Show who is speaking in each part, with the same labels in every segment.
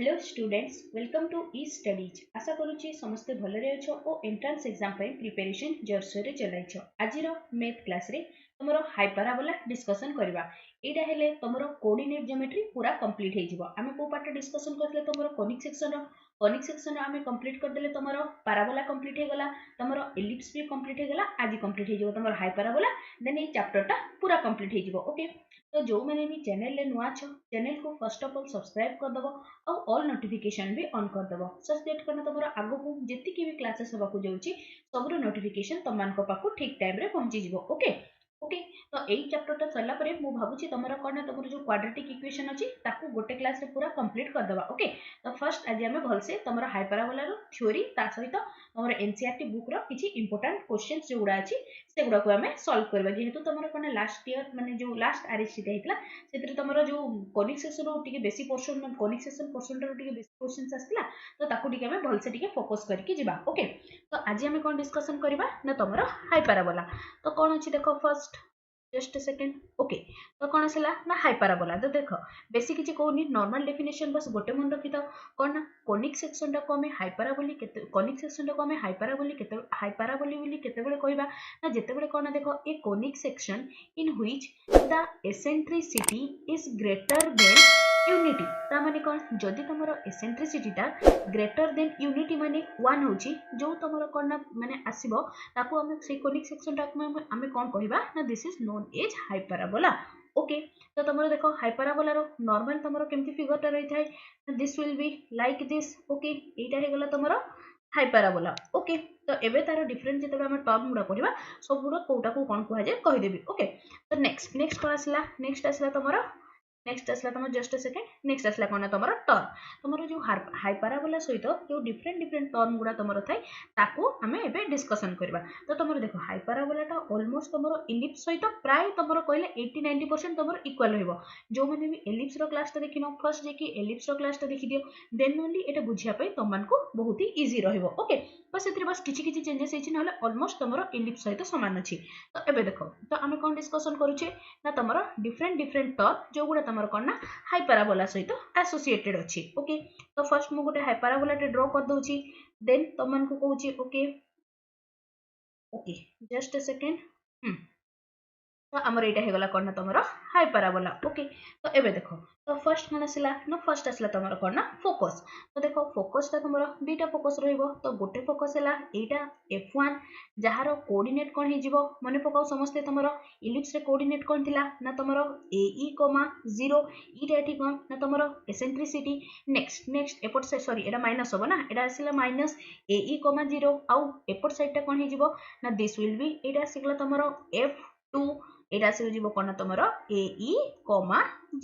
Speaker 1: Hello students welcome to E studies आशा करुच्ची समस्ते भलरे अच्छो और एंट्रांस एग्जाम पे प्रिपरेशन जोरसोर चलाइछ। आज मैथ क्लास रे तुमरो हाइपराबोला डिस्कशन करबा। एटा हेले तुमरो कोऑर्डिनेट ज्योमेट्री पूरा कंप्लीट हे जिवो। आमे को पार्ट डिस्कशन करले तुमरो कोनिक सेक्शन आमे कंप्लीट कर देले तुमरो पैराबोला कंप्लीट हे गला, तुमरो एलिप्स भी कंप्लीट हे गला। आज कंप्लीट हे जिवो तुमरो हाइपराबोला, देन ए चैप्टर टा पूरा कंप्लीट हे जिवो। ओके, तो जो मैंने भी चैनल ले नुआ छ चैनल को फर्स्ट ऑफ ऑल सब्सक्राइब कर दबो और ऑल नोटिफिकेशन भी ऑन कर दबो। सच दैट करना तुम आगो को जेतिकी भी क्लासेस होबा को जाउची सबरो नोटिफिकेशन तुम मान को पाखु ठीक टाइम रे पहुंची जिवो। ओके ओके, तो एई चैप्टर टा सरला परे मु भाबुची तमरो कोना तमरो जो क्वाड्रेटिक इक्वेशन अछि ताकू गोटे क्लास रे पूरा कंप्लीट कर दबा। ओके, तो फर्स्ट आज हमें भलसे तमरो हाइपरबोला रो थ्योरी ता सहित तमरो एनसीईआरटी बुक रो किछि इंपोर्टेंट क्वेश्चंस जो गुडा अछि सेगुडा को हमें सॉल्व करबा। जेहेतु तमरो कोना लास्ट ईयर माने जो लास्ट आरएससी ता हेतला सेतिर तमरो जो कोनिक सेक्शन रो टिके बेसी पोर्शन कोनिक सेक्शन पोर्शन रो टिके बेसी क्वेश्चंस आस्तिला, तो ताकू टिके हमें भलसे टिके फोकस करके जिबा। ओके, तो आज हमें कोन डिस्कशन करबा ना तमरो हाइपरबोला। तो कोन अछि देखो first just a second. Okay, तो कौन आसला ना हाइपरबोला। तो देखो बेसी किछि कोनी नॉर्मल डेफिनेशन बस गोटे मन रखि तो कोन ना कोनिक सेक्शन टा को हमें हाइपरबोली केते कोनिक सेक्शन टा को हमें हाइपरबोली बोली केते बेले कहबा ना जेते बेले कोन देखो a conic section in which the eccentricity is greater than unity. ता माने कोन जदी तमरो एसेंट्रिसिटी टा ग्रेटर देन यूनिटी माने 1 होची जो तमरो कोन ना माने आसीबो ताकू हमें से कोनिक सेक्शन टा हमें कोन कहबा ना this is known as hyperbola. Okay, तो तमरो देखो हाइपरबोला रो नॉर्मल तमरो केमती फिगर टा रही थाए, this will be like this. Okay, एटा हे गला तमरो हाइपरबोला। ओके, तो एबे तारो डिफरेंट जेते हम टर्म गुडा पढिबा सब गुडा कोटा को कोन कहा जाय कहि देबी। ओके, तो नेक्स्ट कोन आसला तमरो नेक्स्ट आसला तमरो जस्ट अ सेकंड। नेक्स्ट आसला कोन तमरो टर्म तमरो जो हाइपरबोला सहित जो डिफरेंट टर्म गुडा तमरो थाए ताकू हमें एबे डिस्कशन करबा। तो तमरो देखो हाइपरबोला टा ऑलमोस्ट तमरो एलिप्स सहित प्राय तमरो कहले 80-90% तमरो इक्वल रहइबो। जो माने भी एलिप्स रो क्लास टा देखिनो फर्स्ट जे कि एलिप्स रो क्लास टा देखि दियो, देन ओनली एटा बुझिया पय तमन को बहुत ही इजी रहइबो। ओके, बस एतरे बस किछि चेंजेस हेछि नहले ऑलमोस्ट तमरो एलिप्स सहित समान अछि। तो एबे देखो तो हमें कोन डिस्कशन करूचे ना तमरो डिफरेंट टर्म जो गुडा तमरो कोन ना हाइपरबोला सहित एसोसिएटेड अछि। ओके, तो फर्स्ट मु गोटे हाइपरबोला टे ड्रा कर दोछि, देन तमन को कहूची। Okay okay, just a second. तो आमर एटा हे गला कोन ना तमरो हाइपरबोला। ओके, तो एबे देखो तो फर्स्ट कोन आसला ना फर्स्ट आसला तमरो कोन ना फोकस। तो देखो फोकस ता तमरो दुईटा फोकस रहइबो। तो गोटे फोकस हला एटा f1 जहारो कोऑर्डिनेट कोन हे जिवो मने पकाओ समस्ते तमरो इलिप्स रे कोऑर्डिनेट कोन थिला ना तमरो ae, 0 इटा एठी कोन ना तमरो एसेंट्रिसिटी। नेक्स्ट एपट से सॉरी एटा माइनस होबो ना, एटा आसिला माइनस ae, 0 आउ एपट साइड टा कोन हे जिवो ना this will B Etah आसिगला तमरो f2 एटा से जीवो कोन तमरो ae,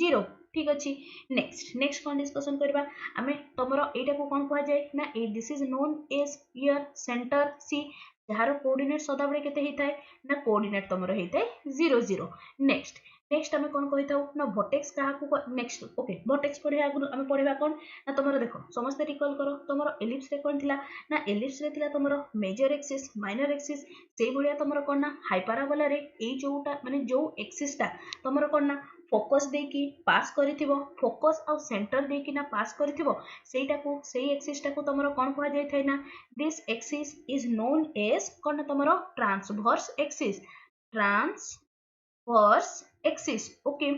Speaker 1: 0। ठीक अछि, नेक्स्ट कोन डिस्कशन करबा हमें तमरो एटा को कोन कहा जाय ना ए this is known as your centre C जहारो कोऑर्डिनेट सदा बळे केते हेताय ना कोऑर्डिनेट तमरो हेताय 0 0। नेक्स्ट हमें कोन कहिताउ ना वर्टेक्स कहा को नेक्स्ट। ओके, वर्टेक्स पढे आगु हमें पढिबा कोन ना तमरो देखो समस्त रिकॉल करो तमरो एलिप्स रे कोन थिला ना एलिप्स रे थिला तमरो मेजर एक्सिस माइनर एक्सिस से भलिया तमरो कोन ना हाइपरबोला रे ए जोटा माने जो एक्सिस ता तमरो कोन ना फोकस देकी पास करिथिबो फोकस और सेंटर देकी ना पास करिथिबो सेटा को सेई एक्सिस ता को तमरो कोन कहा जाय थाय ना this axis is known as कोन तमरो ट्रांसवर्स एक्सिस। ओके,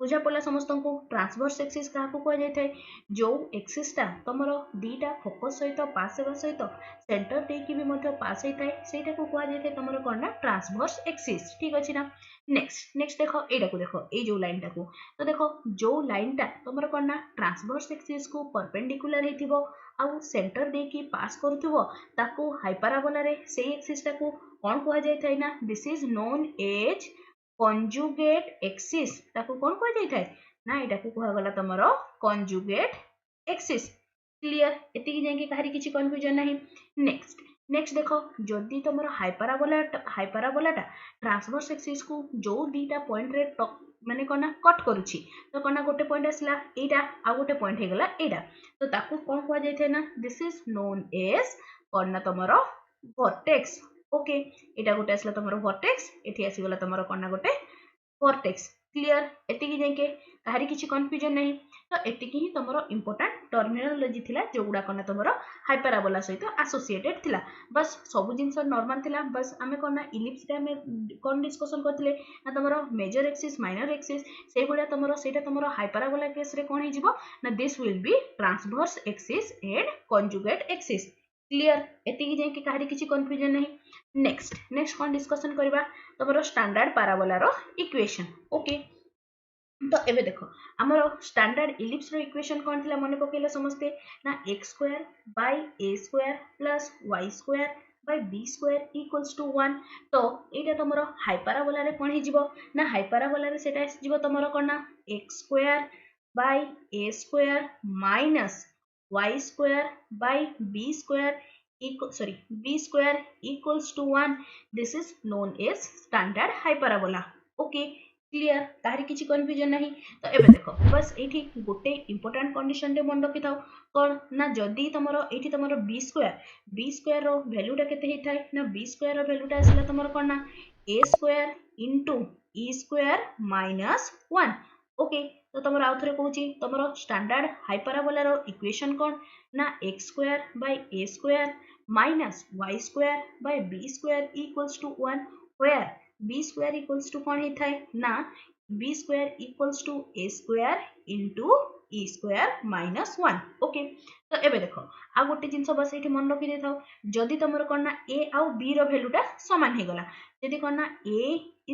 Speaker 1: बुझा पड़ा समस्त को ट्रांसवर्स एक्सिस क्या कह जाए जो एक्सिस टा तमरो दीटा फोकस सहित पास हेबा सहित सेंटर देकी भी मध्य पास होता है सेटा को कह जाए तमरो कोन ना ट्रांसवर्स एक्सिस। ठीक अछि ना, नेक्स्ट देखो एटा को देखो ए जो लाइन टा को तो देखो जो लाइन टा तमरो कोन ना ट्रांसवर्स एक्सिस को परपेंडिकुलर हेतिबो आउ सेंटर देकी पास करूथिबो ताको हाइपरबोला रे सेई एक्सिस टा को कोन कह जाय थाय ना this is known as conjugate axis. ताको कोन कह जाय थाय ना एटा को कहा गला तमरो कंजुगेट एक्सिस। क्लियर, एति कि जाके कहारी किछि कंफ्यूजन नाही। नेक्स्ट देखो जदी तमरो हाइपरबोला ट्रांसवर्स एक्सिस को जो दीटा पॉइंट रे माने कोना कट करूछि तो कोना गोटे पॉइंट आसला एटा आ गोटे पॉइंट हे गला एटा तो ताको कोन कह जाय थाय ना दिस इज नोन एज कोना तमरो वर्टेक्स। ओके, एटा गोटे आसला तमरो वर्टेक्स एठी आसी गला तमरो कोना गोटे वर्टेक्स। क्लियर, एति कि जाके कहारी किछि कंफ्यूजन नाही। तो एतिकी ही तुमरो इंपोर्टेंट टर्मिनोलॉजी थिला जो गुडा कोना तुमरो हाइपरबोला सहित एसोसिएटेड थिला बस सब जिंस नॉर्मल थिला बस आमे कोना इलिप्स रे आमे कोन डिस्कशन करथिले ना तुमरो मेजर एक्सिस माइनर एक्सिस से गुडा तुमरो सेटा तुमरो हाइपरबोला केस रे कोन हे जिवो ना this will be transverse axis and conjugate axis clear एतिकी जे कि काहरी किछि कंफ्यूजन नहीं नेक्स्ट कोन डिस्कशन करबा तुमरो स्टैंडर्ड पैराबोला रो इक्वेशन ओके तो एबे देखो हमरो स्टैंडर्ड इलिप्स रो इक्वेशन कोन थिला मने पकेले समस्ते ना x square by a square plus y square by b square equals to 1 तो एटा तमरो हाइपरबोला रे कोन हे जिवो ना हाइपरबोला रे सेटा जिवो तमरो कोन ना x square by a square minus y square by b square b square equals to 1 this is known as standard hyperbola okay clear तारी किछि कंफ्यूजन नहीं तो एबे देखो बस एठी गोटे इंपोर्टेंट कंडीशन रे मन रखि थाओ कोन ना जदी तमरो एठी तमरो b स्क्वायर रो वैल्यूटा केते हे थाय ना b स्क्वायर रो वैल्यूटा आसला तमरो कोन ना a square into e square minus 1 okay तो तमरो आउथरे कहूची तमरो स्टैंडर्ड हाइपरबोला रो इक्वेशन कोन ना x square by a square minus y square by b square equals to 1 where b square equals to कौन ही थाए ना b square equals to a square into e square minus 1 okay तो एबे देखो आ गोटे जिंस बस एठी मन रखि देथाओ जदी तमरो कोन ना a आउ b रो वैल्यूटा समान हे गला जदी कोन ना a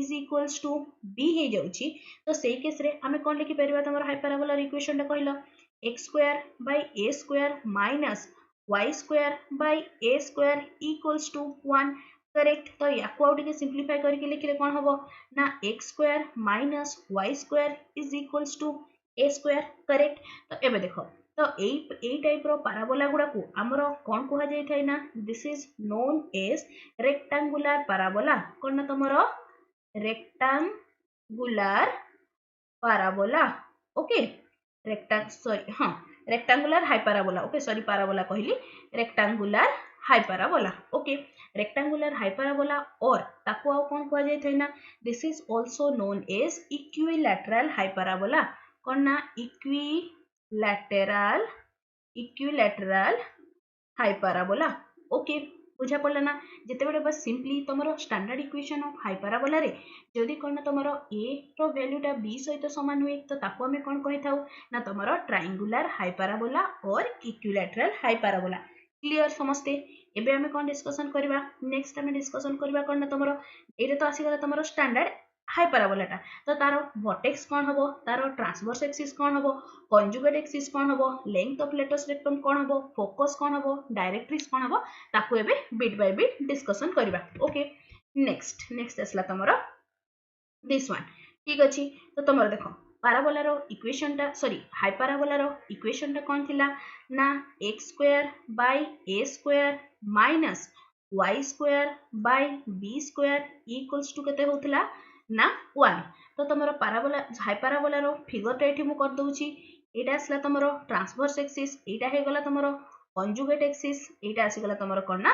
Speaker 1: is equals to b हे जाउची तो सेही केस रे हमें कोन लिखि परबा तमरो हाइपरबोला इक्वेशन टा कहिलो x square by a square minus y square by a square equals to 1 correct तो याको आउ टिके सिंपलीफाई करके लिखले कोन हबो ना x square minus y square is equals to a square correct तो एबे देखो तो एई टाइप रो पैराबोला गुडा को हमरो कोन कोहा जाय थाय ना this is known as rectangular parabola कोन ना तमरो rectangular parabola okay rectangular hyperbola okay sorry parabola कहली rectangular hyperbola okay rectangular hyperbola और ताको आउ कोन कहै जाय थैना this is also known as equilateral hyperbola कोन ना इक्विलैटरल हाइपरबोला ओके बुझा पड़ला ना जेते बेले बस सिंपली तमरो स्टैंडर्ड इक्वेशन ऑफ हाइपरबोला रे जदी कोन तमरो a रो वैल्यूटा b सहित समान हुए तो ताको हमें कोन कहि थाउ ना तमरो ट्रायंगुलर हाइपरबोला और इक्विलैटरल हाइपरबोला क्लियर समझते एबे हमें कोन डिस्कशन करबा नेक्स्ट हमें डिस्कशन करबा कोन ना तमरो एरे तो आसी गला तमरो स्टैंडर्ड हाइपरबोलाटा तो तारो वर्टेक्स कोन हबो तारो ट्रांसवर्स एक्सिस कोन हबो कंजुगेट एक्सिस कोन हबो लेंथ ऑफ लेटस रेक्टम कोन हबो फोकस कोन हबो डायरेक्ट्रिक्स कोन हबो ताको एबे बिट बाय बिट डिस्कशन करबा ओके नेक्स्ट असला तमरो दिस वन ठीक अछि तो तमरो देखो पैराबोला रो इक्वेशन टा सॉरी हाइपरबोला रो इक्वेशन टा कोन थिला ना x square by a square minus y square by b square equals to केते होतला ना 1 तो तमरो पैराबोला हाइपरबोला रो फिगर टा एठी मु कर दोउची एटा असला तमरो ट्रांसवर्स एक्सिस एटा हे गला तमरो कंजुगेट एक्सिस एटा आसी गला तमरो कोन ना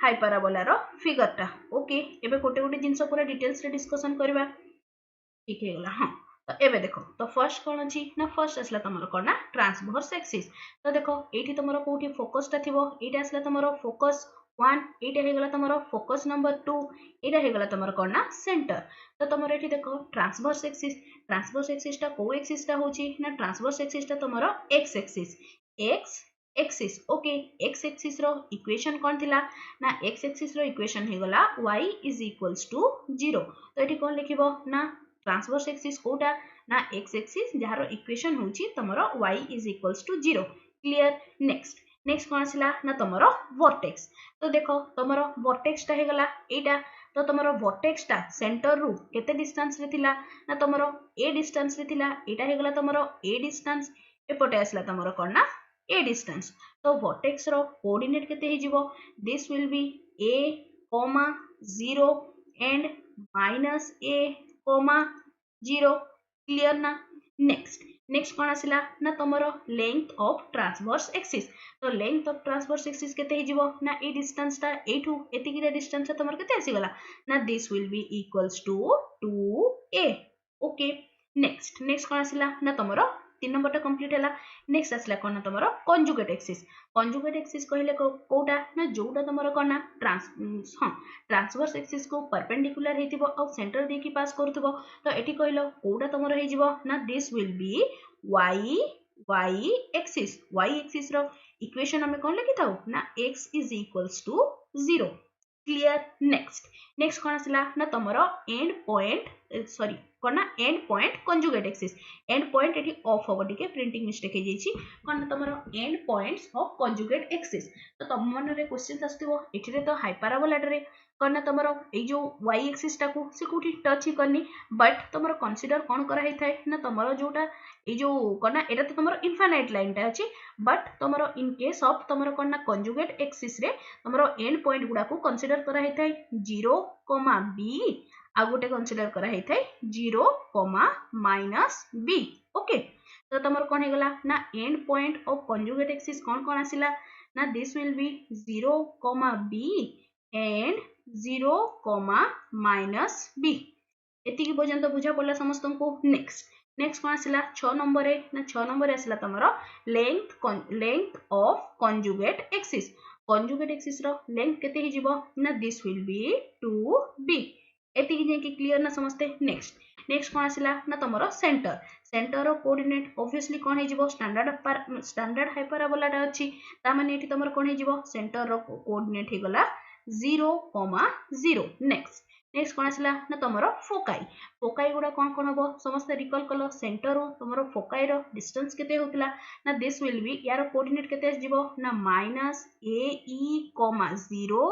Speaker 1: हाइपरबोला रो फिगर टा ओके एबे गोटे जिंस पूरा डिटेल्स रे डिस्कशन करबा ठीक हे गला हां तो एबे देखो तो फर्स्ट कोन अछि ना फर्स्ट असला तमरो कोन ना ट्रांसवर्स एक्सिस तो देखो एठी तमरो कोठी फोकस टा थिबो एटा असला तमरो फोकस 1 एटा हे गला तमरो फोकस नंबर 2 एटा हे गला तमरो कोन ना सेंटर तो तमरो एठी देखो ट्रांसवर्स एक्सिस टा को एक्सिस टा होची ना ट्रांसवर्स एक्सिस टा तमरो x axis okay x axis रो इक्वेशन कोन थिला ना x एक्सिस रो इक्वेशन हे गला y इज इक्वल्स टू 0 तो एठी कोन लिखिबो ना ट्रांसवर्स एक्सिस कोटा ना x एक्सिस जहारो इक्वेशन होची तमरो y is equals to 0 clear next कोन आसिला ना तमरो वर्टेक्स तो देखो तमरो वर्टेक्स टा हे गला एटा तो तमरो वर्टेक्स टा सेंटर रु केते डिस्टेंस रे थिला ना तमरो a डिस्टेंस रे थिला एटा हे गला तमरो a डिस्टेंस एपटे आसला तमरो कोन ना a डिस्टेंस तो वर्टेक्स रो कोऑर्डिनेट केते हे जिवो this will B a, 0 and minus a, 0 clear ना नेक्स्ट कोन आसिला ना तमरो लेंथ ऑफ ट्रांसवर्स एक्सिस तो लेंथ ऑफ ट्रांसवर्स एक्सिस केते हे जिवो ना ए डिस्टेंस ता एठू एतिकी रे डिस्टेंस तमरो केते आसी गला ना this will be equals to 2a okay next कोन आसिला ना तमरो तीन नंबर टा कंप्लीट हैला। नेक्स्ट आसला कोन तमरो कंजुगेट एक्सिस। कंजुगेट एक्सिस कहले कोटा ना जोटा तमरो कोन ना ट्रांसवर्स एक्सिस को परपेंडिकुलर हेतिबो और सेंटर दे की पास करथबो। तो एठी कहलो कोटा तमरो हे जिवो ना this will be y axis रो इक्वेशन हमें कोन लिखि थाउ ना x is equals to 0। Clear. Next कोन आसला ना तमरो एंड पॉइंट सॉरी कोन ना end point conjugate axis. End point एठी ऑफ होबो टिके प्रिंटिंग मिस्टेक हे जेछि कोन ना तमरो end points of conjugate axis. तो तम मन रे क्वेश्चन आस्तिबो एठी रे तो हाइपरबोला रे कोन ना तमरो ए जो y एक्सिस टा को से कोठी टच ही करनी बट तमरो कंसीडर कोन करा हे थाए ना तमरो जोटा ए जो कोन ना एटा तो तमरो इनफाइनाइट लाइन टा अछि बट तमरो इन केस ऑफ तमरो कोन ना कंजुगेट एक्सिस रे तमरो एंड पॉइंट गुडा को कंसीडर करा हे थाए 0, b आ गोटे कंसीडर करा हे थाए 0, -b। ओके तो तमरो कोन हे गला ना end point of conjugate axis कोन आसिला ना this will be 0, b and 0, -b। एतिकी पर्यंत बुझा पड़ला समस्त को। नेक्स्ट कोन आसिला 6 नंबर रे ना 6 नंबर रे आसिला तमरो length of conjugate axis. Conjugate axis रो लेंथ केते हि जिवो ना दिस विल बी 2b। एतिकी जे कि क्लियर ना समस्ते। नेक्स्ट कोन आसिला ना तमरो सेंटर रो कोऑर्डिनेट ऑब्वियसली कोन हे जिवो स्टैंडर्ड हाइपरबोला टा अछि ता माने एठी तमरो कोन हे जिवो सेंटर रो कोऑर्डिनेट हे गला 0, 0। नेक्स्ट कोन आसिला ना तमरो फोकाई गुडा कोन हबो समस्त रिकॉल कलो। सेंटर रो तमरो फोकाई रो डिस्टेंस केते होतला ना दिस विल बी यार कोऑर्डिनेट केते जिवो ना -ae, 0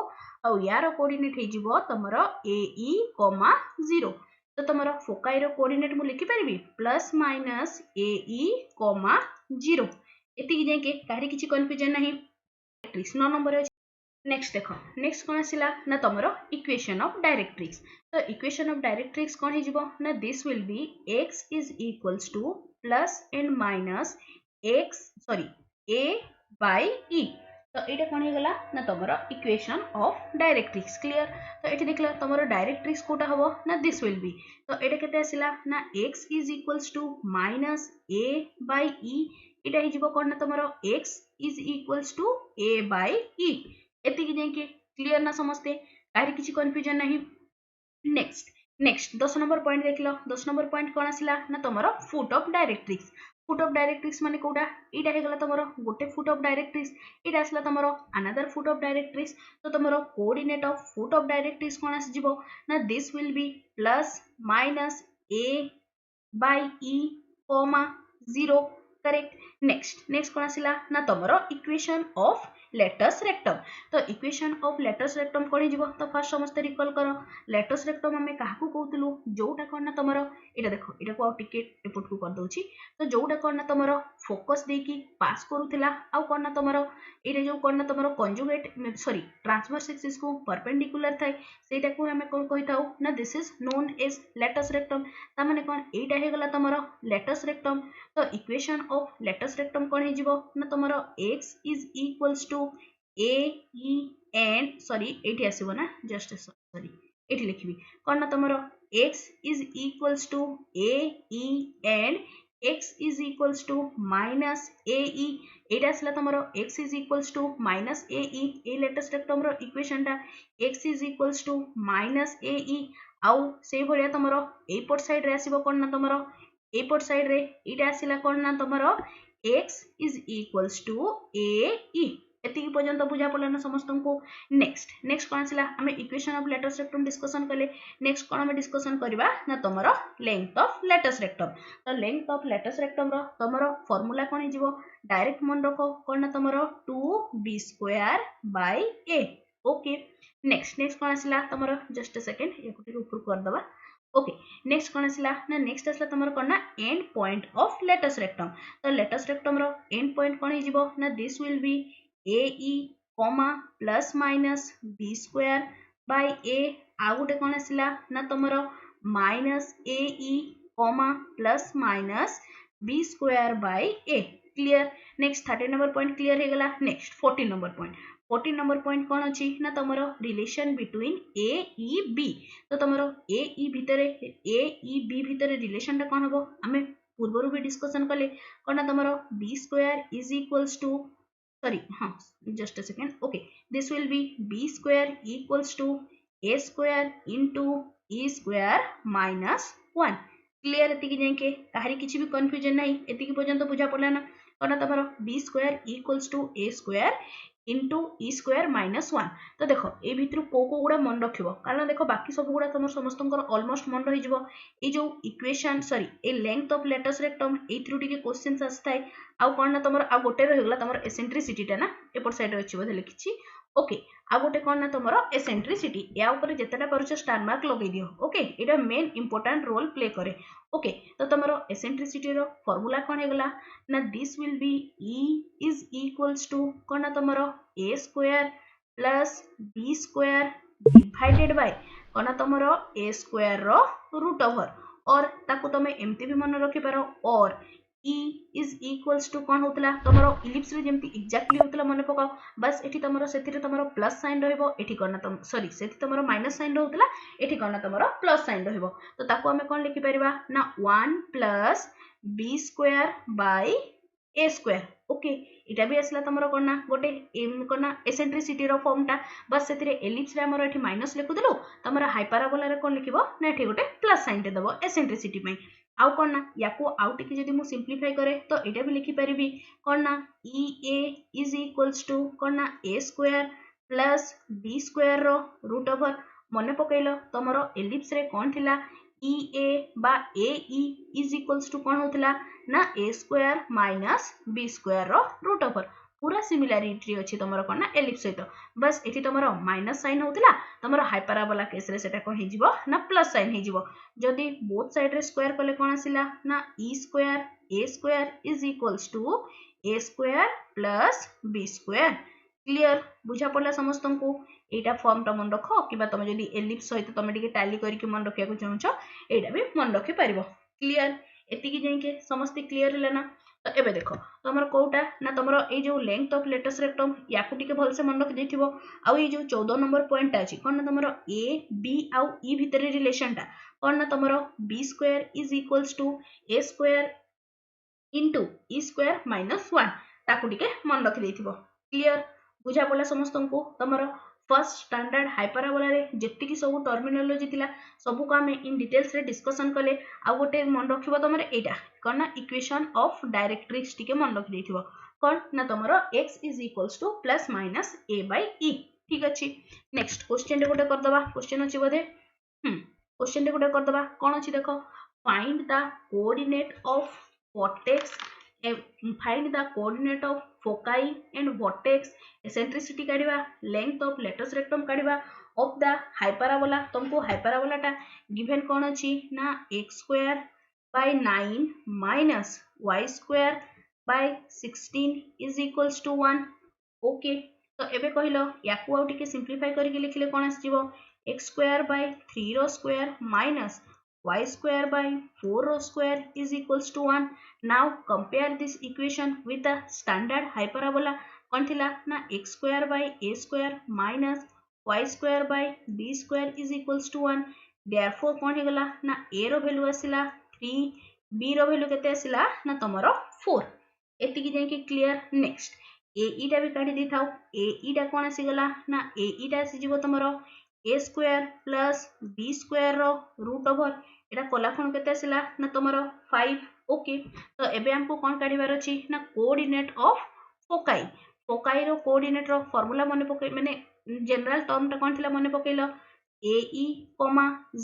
Speaker 1: और यार कोऑर्डिनेट हे जिवो तमरो ae, 0। तो तमरो फोकाई रो कोऑर्डिनेट मु लिखि परबी +- ae, 0। एति जे के काहे किछि कंफ्यूजन नाही। 9 नंबर नेक्स्ट देखो नेक्स्ट कोन आसिला ना तमरो इक्वेशन ऑफ डायरेक्ट्रिक्स। तो इक्वेशन ऑफ डायरेक्ट्रिक्स कोन हे जिवो ना this will be x is equals to plus and minus a by e। तो एटा कोन हे गला ना तमरो इक्वेशन ऑफ डायरेक्ट्रिक्स। क्लियर। तो एठी देखला तमरो डायरेक्ट्रिक्स कोटा हबो ना दिस विल बी तो एटा केते आसिला ना x is equals to minus a by e। एटा हे जिवो कोन ना तमरो x is equals to a by e। एतिकी जे के क्लियर ना समस्ते काहे किछि कंफ्यूजन नाही। नेक्स्ट 10 नंबर पॉइंट देखलो। 10 नंबर पॉइंट कोन आसिला ना तमरो foot of directrix. Foot of directrix माने कोडा एटा हे गला तमरो गोटे फुट ऑफ डायरेक्ट्रिक्स एटा आसला तमरो अनदर फुट ऑफ डायरेक्ट्रिक्स। तो तमरो coordinate of foot of directrix कोन आसी जिवो ना this will be +- a by e, 0। Correct. Next कोन आसिला ना तमरो इक्वेशन ऑफ लेटस रेक्टम। तो इक्वेशन ऑफ लेटस रेक्टम कोन हे जिवो तो फर्स्ट समस्त रिकॉल करो। लेटस रेक्टम हमें काहाकू कहउतलु जोटा कोन ना तमरो एटा देखो एटा को टिके एपुट को कर दोछि। तो जोटा कोन ना तमरो फोकस देकी पास करूथिला आ कोन ना तमरो एटा जो कोन ना तमरो कंजुगेट ट्रांसवर्स एक्सिस को परपेंडिकुलर थाए सेटा को हमें कोन कहिताउ ना this is known as latus rectum. ता माने कोन एटा हे गला तमरो लेटस रेक्टम। तो इक्वेशन ऑफ लेटस रेक्टम कोन हे जिवो ना तमरो x is equals to a e and एठी आसीबो ना जस्ट एठी लिखबी कोन ना तमरो x is equals to a e and x is equals to -ae। एटा आसला तमरो x is equals to -ae ए लेटेस्ट रेक्टम रो इक्वेशन टा x is equals to -ae आउ से भलिया तमरो ए पट साइड रे आसीबो कोन ना तमरो ए पट साइड रे एटा आसिला कोन ना तमरो x is equals to ae। एति पर्यंत बुझा पड़ला ना समस्त को। नेक्स्ट कोन आसिला हमें equation of latus rectum discussion कले। नेक्स्ट कोन हमें डिस्कशन करबा ना तमरो लेंथ ऑफ लेटस रेक्टम। तो लेंथ ऑफ लेटस रेक्टम रो तमरो फार्मूला कोन हे जिवो डायरेक्ट मन रखो कोन ना तमरो 2b² by a। Okay next कोन आसिला तमरो जस्ट अ सेकंड एकुटी ऊपर कर दबा। ओके नेक्स्ट कोन आसिला ना नेक्स्ट आसला तमरो कोन ना end point of latus rectum. तो लेटस रेक्टम रो एंड पॉइंट कोन हे जिवो ना this will be ae, +- b² a आ गुटे कोन आसिला ना तमरो -ae, +- b² a। Clear. Next 13 number point clear हे गला। नेक्स्ट 14 नंबर पॉइंट कोन अछि ना तमरो relation between a e b। तो तमरो a e b भितरे रिलेशन टा कोन हबो हमें पूर्व भी डिस्कशन कले कौन तुम b square is equals to sorry just a second. Okay, this will be b square equals to a square into e square minus 1. Clear एति जाके कहारी किछि भी कंफ्यूजन नहीं एति पर्यंत बुझा पड़ला ना कौन तुम b square equals to a square into e square minus 1. तो देख ए भितर को गुड़ा मन रख कारण देख बाकी सब गुड़ा तुम समस्त अलमोस्ट मन रही ये जो इक्वेशन सॉरी ए लेंथ ऑफ लेटस रेक्टम एथरू टिके क्वेश्चंस आसथाय आउ कोन ना तुम आ गोटे रहीगला तुम एसेंट्रिसिटीटा ना एपट साइड अच्छी बोधे लिखी ओके आ गोटे कौन ना तुम एसेंट्रिसिटी या ऊपर जितेटा पार्छ स्टार मार्क लगे दियो ओके एटा मेन इंपोर्टेंट रोल प्ले करे ओके तो तुम एसेंट्रिसिटी रो फॉर्मूला कौन हेगला ना this will be e is equals to कौन ना तुम a square plus b square divided by कौन ना तुम ए स्क्वायर रो रूट ओवर और ताकू तुम एमती भी मन रखि पारो और E is equals to कौन होतला तमरो इलिप्स रे जेमती एक्जेक्टली होतला मने पकाओ बस एठी तमरो सेथिरे तमरो प्लस साइन रहइबो एठी करना तम सॉरी सेथि तमरो माइनस साइन रहउतला एठी करना तमरो प्लस साइन रहइबो तो ताको हमें कोन लिखि परिबा ना 1 plus b square by a square okay इटा भी आसला तमरो करना गोटे करना एसेंट्रिसिटी रो फॉर्मटा बस सेथिरे एलिप्स रे हमरो एठी माइनस लिखु देलो तमरो हाइपरबोला रे कोन लिखिबो ना एठी गोटे प्लस साइन दे दबो एसेंट्रिसिटी पई आउ कौन ना या आउ टिके जदि मु सिंप्लीफाई करे तो एटा भी लिखि परिबी कौन ना ई ए इज इक्वल्स टू कौन ना ए स्क्वायर प्लस बी स्क्वायर रो रूट ओवर मने पकैलो तमरो एलिप्स रे कौन थिला ई ए बा ए ई इज इक्वल्स टू कौन होतला ना ए स्क्वायर माइनस बी स्क्वायर रो रूट ओवर पूरा सिमिलारिटी अच्छी तुम कौन ना एलिप्स सहित बस ये तुम माइनस साइन होता तुम हाइपरबोला केस रे सेटा कौन हो ना प्लस साइन हो जदि बोथ साइड रे स्क्वायर कले कौन आसिला ना e square a square is equals to a square plus b square clear बुझा पड़ा समस्त को एटा फॉर्मटा मन रख कि तुम जदि एलिप्स सहित तुम टिके टैली करके मन रखा चाहूछ एटा भी मन रखि पारिबो क्लियर एतिकी जाके समस्त क्लियर है ना तो एबे देखो तुम कौटा ना तुम ये जो लेंथ ऑफ लेटस रेक्टम या भलसे मन रखी देथिबो आ ये जो 14 नंबर पॉइंट अच्छी कौन ना तुम ए बी आउ ई भितर रिलेशन टा कौन ना तुम b square is equals to a square into e square minus 1 ताकू टिके मन रखी देथिबो क्लियर बुझा पड़ा समस्त को तुम फर्स्ट स्टैंडर्ड हाइपरबोला रे जेतिकी सब टर्मिनोलॉजी थिला सब को आमे इन डिटेल्स रे डिस्कशन कले आ गोटे मन रखिबो तमरे एटा कोन ना इक्वेशन ऑफ डायरेक्ट्रिक्स टिके मन रखि देथिबो कोन ना तमरो x is equals to plus minus a by e ठीक अछि नेक्स्ट क्वेश्चन रे गोटे कर दबा क्वेश्चन अछि बोधे क्वेश्चन रे गोटे कर दबा कोन अछि देखो find the coordinate of vertex find the coordinate of foci and vertex eccentricity काढिबा length of latus rectum काढिबा of the hyperbola तुमको hyperbola टा given कोन अछि ना x square by 9 minus y square by 16 is equals to 1 okay तो एबे कहिलो याकू आउ टिके सिंप्लीफाई करके लिखले कोन आसीबो x square by 3 रो square minus y square by 4 रो square is equals to 1 now compare this equation with the standard hyperbola कौन थिला ना x square by a square minus y square by b square is equals to 1 therefore कौन हेगला ना a रो value आसिला 3 b रो वैल्यू केते आसिला ना तमरो 4 एतिकी जाय कि क्लियर नेक्स्ट ए ई टा भी काढी दी थाउ ए ई टा कोन आसी गला ना ए ई टा आसी जीवो तमरो a square plus b square रो रूट ओवर एटा कोला कोन केते आसिला ना तमरो 5 ओके तो एबे हमको कौन काढिबार अछि ना कोऑर्डिनेट ऑफ फोकाई फोकाई रो कोऑर्डिनेट रो फार्मूला मने पके माने जनरल टर्म टा कौन थिला मने पकेलो a e,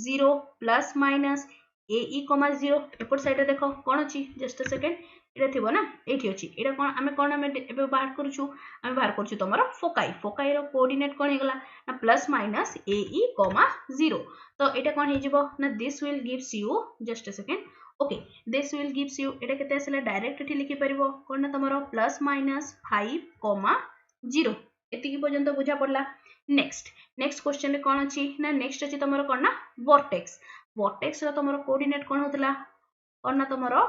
Speaker 1: 0 plus minus a e, 0 एपट साइड रे देखो कोन अछि जस्ट अ सेकंड एटा थिबो ना एठी अछि एटा कोन हमें एबे बाहर करछु हमें बाहर करछु तमरो फोकाई फोकाई रो कोऑर्डिनेट कोन हेगला ना प्लस माइनस ए ई, 0 तो एटा कोन हे जिवो ना this will gives you just a second okay this will gives you एटा केते आसला डायरेक्ट एठी लिखि परिबो कोन ना तमरो प्लस माइनस 5, 0 एतिकी पर्यंत बुझा पड़ला नेक्स्ट नेक्स्ट क्वेश्चन रे कोन अछि ना नेक्स्ट अछि तमरो कोन ना वर्टेक्स वर्टेक्स रो तमरो कोऑर्डिनेट कोन होतला कोन ना तमरो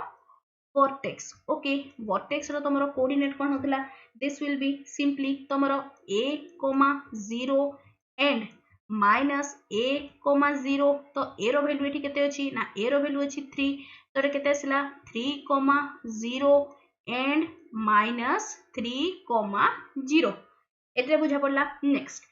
Speaker 1: वर्टेक्स ओके वर्टेक्स रो तमरो कोऑर्डिनेट कोन होतला दिस विल बी सिंपली तमरो a, 0 एंड माइनस a, 0 तो a रो वैल्यू एठी केते अछि ना a रो वैल्यू अछि 3 तो ये केते आसिला 3,0 एंड -3,0 एतरे बुझा पड़ला। नेक्स्ट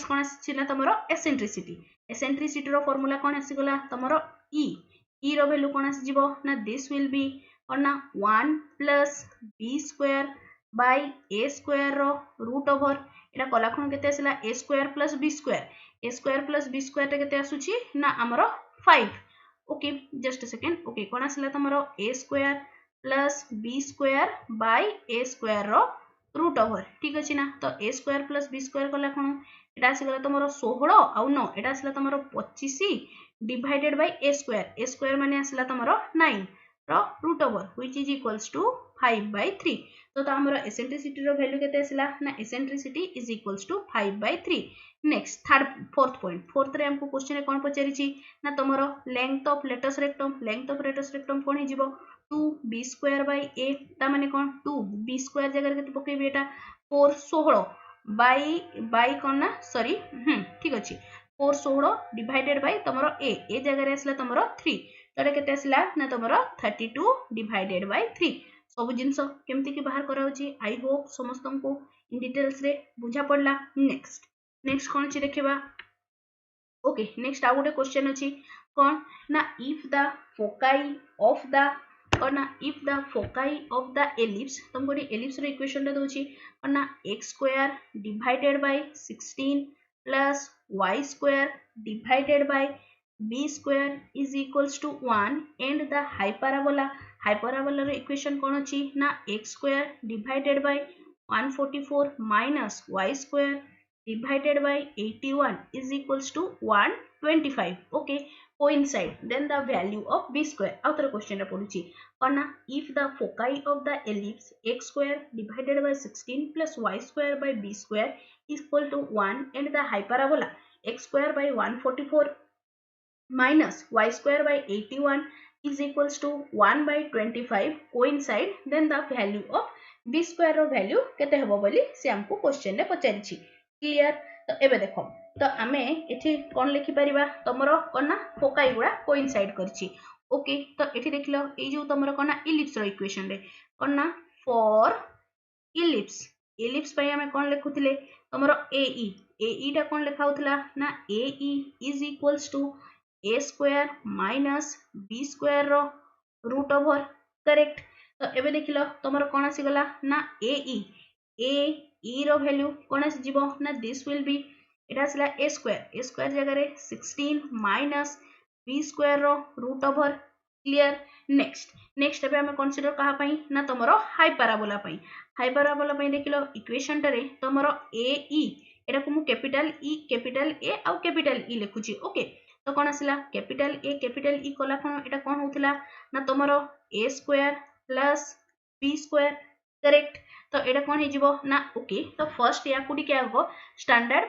Speaker 1: कोन आसिला तमरो एसेंट्रिसिटी। एसेंट्रिसिटी रो फार्मूला कोन आसीगला तमरो ई रो वैल्यू कोन आसी जिवो ना दिस विल बी और ना 1 plus b square by a square रो रूट ओवर एटा कला खण केते आसिला a square plus b square टे केते आसुची ना हमरो 5। Okay just a second. Okay कोन आसिला तमरो a square plus b square by a square रो रूट ओवर ठीक अछि ना। तो a square plus b square कला खण एटा आसीगला तमरो 16 आउ 9 एटा आसिला तमरो 25 डिवाइडेड बाय ए स्क्वायर माने आसिला तमरो 9 रो root over which is equals to 5/3। तो हमरो एसेंट्रिसिटी रो वैल्यू केते आसिला ना eccentricity is equals to 5/3। Next fourth point रे हमको क्वेश्चन रे कोन पचारिची ना तमरो लेंथ ऑफ लेटस रेक्टम कोन हे जिवो 2b² a ता माने कोन 2b² जगह केते पकेबी एटा 4 16 बाय कोन ना सॉरी ठीक अछि 4 16 डिवाइडेड बाय तमरो ए जगह रे आसला तमरो 3 तरे केते आसला ना तमरो 32 डिवाइडेड बाय 3। सब जिंस केमती की बाहर करा होची आई होप समस्त को इन डिटेल्स रे बुझा पड़ला। नेक्स्ट कोन छी देखिबा। ओके नेक्स्ट आ गोटे क्वेश्चन अछि कोन ना if the foci of the ellipse तुमको एलिप्स रो इक्वेशन रे दोची और ना x² divided by 16 plus y² divided by b² is equals to 1 and the hyperbola रो इक्वेशन कोन अछि ना x² divided by 144 minus y² divided by 81 is equals to 125. Okay, coincide. Then the value of b square. Outer question रे पढुची और ना if the foci of the ellipse x² divided by 16 plus y² by b² is equal to 1 and the hyperbola x² by 144 minus y² by 81 is equals to 1/25 coincide, then the value of b square row value केते हेबो बोली से हमको question रे पचारिची। Clear. तो एबे देखो तो आमे एठी कोन लिखि परिबा तमरो कोना फोकाई गुडा कोइनसाइड करची। ओके तो एठी देखलो ए जो तमरो कोना इलिप्स रो इक्वेशन रे कोना फॉर इलिप्स पई हमें कोन लिखुथिले तमरो ए टा कोन लिखा होतला ना a is equals to a² minus b² रो रूट ओवर करेक्ट। तो एबे देखिलो तमरो कोन आसी गला ना ए रो वैल्यू कोन आसी जीवो ना दिस विल बी एटा आसला a स्क्वायर जगह रे 16 माइनस b² रो रूट ओवर क्लियर। नेक्स्ट एबे हम कंसीडर कहा पई ना तमरो हाइपरबोला पई देखिलो इक्वेशन रे तमरो ए एटा को मु कैपिटल ए आउ कैपिटल ई लिखुची। ओके तो कोन आसिला कैपिटल ए कला कोन एटा कोन होतला ना तमरो a² प्लस b² करेक्ट। तो एटा कोन हे जिवो ना ओके तो फर्स्ट या कुडी के आगो स्टैंडर्ड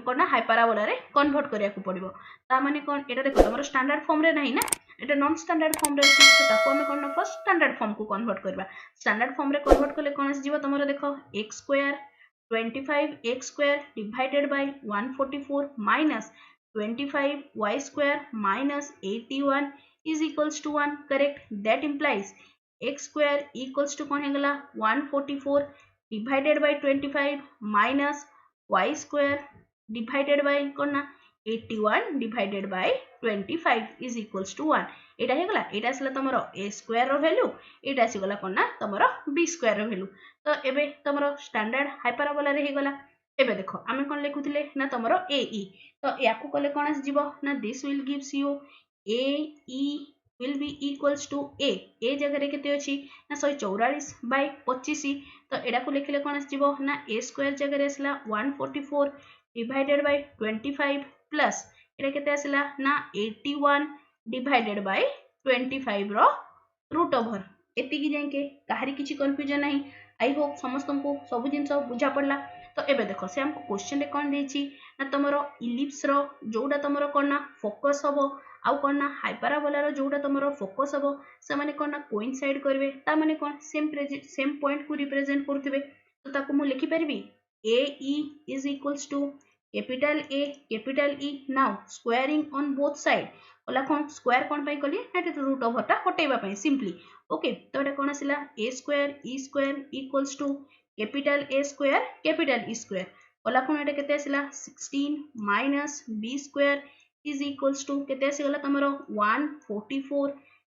Speaker 1: कोन ना हाइपरबोला रे कन्वर्ट करिया को पड़िबो ता माने कोन एटा देखो तमरो स्टैंडर्ड फॉर्म रे नाही ना एटा नॉन स्टैंडर्ड फॉर्म रे अछि तो ताको हम कोन फर्स्ट स्टैंडर्ड फॉर्म को कन्वर्ट करबा। स्टैंडर्ड फॉर्म रे कन्वर्ट करले कोन आसी जिवो तमरो देखो x² 25x² divided by 144 minus 25y² minus 81 is equals to 1 correct। that implies x² equals to कौन है 144 divided by 25 minus y² divided by कौन ना 81 divided by 25 is equals to 1 एटा हे गला एटा आसला तमरो a² रो वैल्यू एटा आसी गला कौन ना तमरो b² रो वैल्यू। तो एबे तमरो स्टैंडर्ड हाइपरबोला रे हे गला। एबे देखो आमे कोन लिखुथिले ना तमरो ए तो याकू कले कोन आस जीवो ना this will gives U A will be equals to a जगह रे केते अछि ना 144/25 तो एडा को लिखले कोन आस जीवो ना a² जगह रे असला 144 डिवाइडेड बाय 25 प्लस एडा केते असला ना 81 डिवाइडेड बाय 25 रो रूट ओवर एति की जाके काहरी किछि कंफ्यूजन नाही। आई होप समस्त को सब जिंस बुझा पड़ला। तो एबे देखो से हमको क्वेश्चन रे कोन देछि ना तमरो इलिप्स रो जोडा तमरो कोन ना फोकस हबो आउ कोन ना हाइपरबोला रो जोडा तमरो फोकस हबो से माने कोन ना कोइनसाइड करबे ता माने कोन सेम पॉइंट को रिप्रेजेंट करथिबे। तो ताको मु लिखि परबी a is equals to capital A capital E now squaring on both side कला कौन स्क्वायर कौन पाई कली ना रूट ओवरटा हटेबा पाई सिंपली ओके तो एटा कौन आसिला a square equals to capital A square कला कौन एटा केते आसिला 16 minus b square is equals to केते आसीगला तमरो 144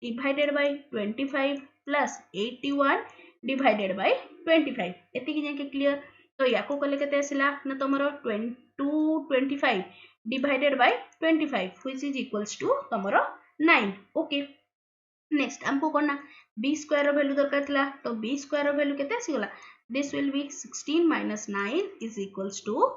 Speaker 1: divided by 25 plus 81 divided by 25 एतिकी जाके क्लियर तो याको कले केते आसिला ना तमरो 225 divided by 25 which is equals to तमरो 9 okay next हमको करना b स्क्वायर रो वैल्यू दरकार थिला तो b स्क्वायर रो वैल्यू केते आसीगला this will be 16 minus 9 is equals to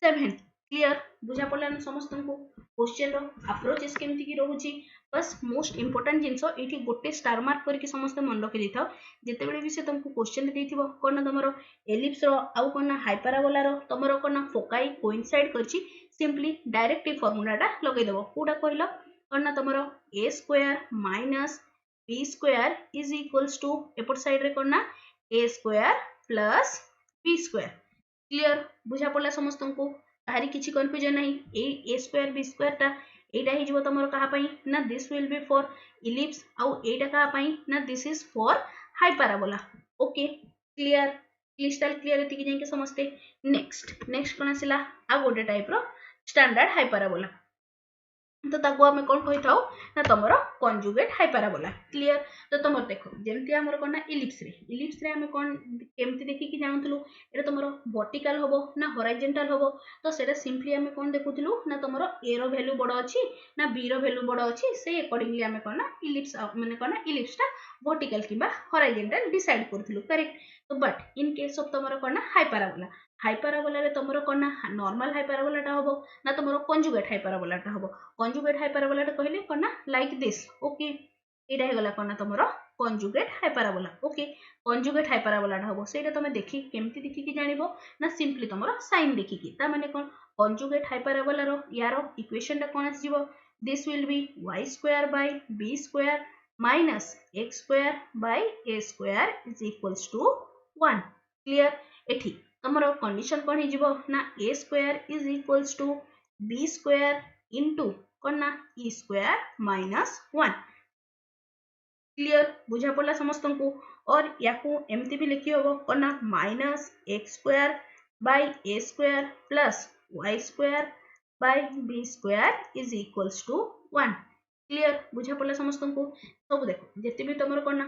Speaker 1: 7 clear बुझा पड़ला न समस्त को क्वेश्चन रो अप्रोचेस केमती की रहउची बस मोस्ट इंपोर्टेंट जिंसो एठी गोटे स्टार मार्क करके समस्त मन रखि देथाओ जेते बेले भी से तुमको क्वेश्चन देथिबो कोन तमरो एलिप्स रो आउ कोन हाइपराबोला रो तमरो कोन फोकाई कोइंसाइड करची सिंपली डायरेक्ट फॉर्मूलाटा लगे देबो कोडा कहलो कोन तमरो a square minus b square is equals to एपट साइड रे कोन a square plus b square clear बुझा पड़ला समस्त को तारी किछि कंफ्यूजन नहीं ए स्क्वायर बी स्क्वायर ता एटा हि जबो तमरो कहा पई ना this will be for ellipse आउ एटा कहा पई ना this is for hyperbola okay clear crystal clear एति कि जाके समझते नेक्स्ट कोन आसिला आ गोटे टाइप रो स्टैंडर्ड हाइपराबोला तो ताको हमें कौन कहि थाउ ना तमरो कंजुगेट हाइपराबोला क्लियर तो तमर देखो जेमति हमर कोन ना इलिप्स रे हमें कौन केमति देखि कि जानथलु एटा तमरो वर्टिकल होबो ना हॉरिजॉन्टल होबो तो सेटा सिंपली हमें कौन देखुथलु ना तमरो ए रो वैल्यू बड़ अछि ना बी रो वैल्यू बड़ अछि से अकॉर्डिंगली हमें कोन ना इलिप्स माने कोन ना इलिप्स ता वर्टिकल किबा हॉरिजॉन्टल डिसाइड करथलु करेक्ट तो बट इन केस ऑफ तमरो कोन ना हाइपराबोला रे तमरो कोन ना नॉर्मल हाइपराबोलाटा होबो ना तमरो कंजुगेट हाइपराबोलाटा होबो कंजुगेट हाइपराबोलाटा कहले कोन ना लाइक दिस ओके एटा हे गला कोन ना तमरो कंजुगेट हाइपराबोला ओके कंजुगेट हाइपराबोलाटा होबो सेटा तमे देखि केमति देखि कि जानिबो ना सिंपली तमरो साइन देखि कि ता माने कोन कंजुगेट हाइपराबोला रो यारो इक्वेशन टा कोन आसीबो this will be y square by b square minus x square by a square is equals to 1 clear एठी तमरो कंडीशन कोन हे जिवो ना a square is equals to b square into कोन ना e स्क्वायर माइनस 1 क्लियर बुझा पड़ला समस्त को और याकू एमती भी लिखि होबो कोन ना minus x square by a square plus y square by b square is equals to 1 clear बुझा पड़ला समस्त को सब देखो जेते भी तमरो कोन ना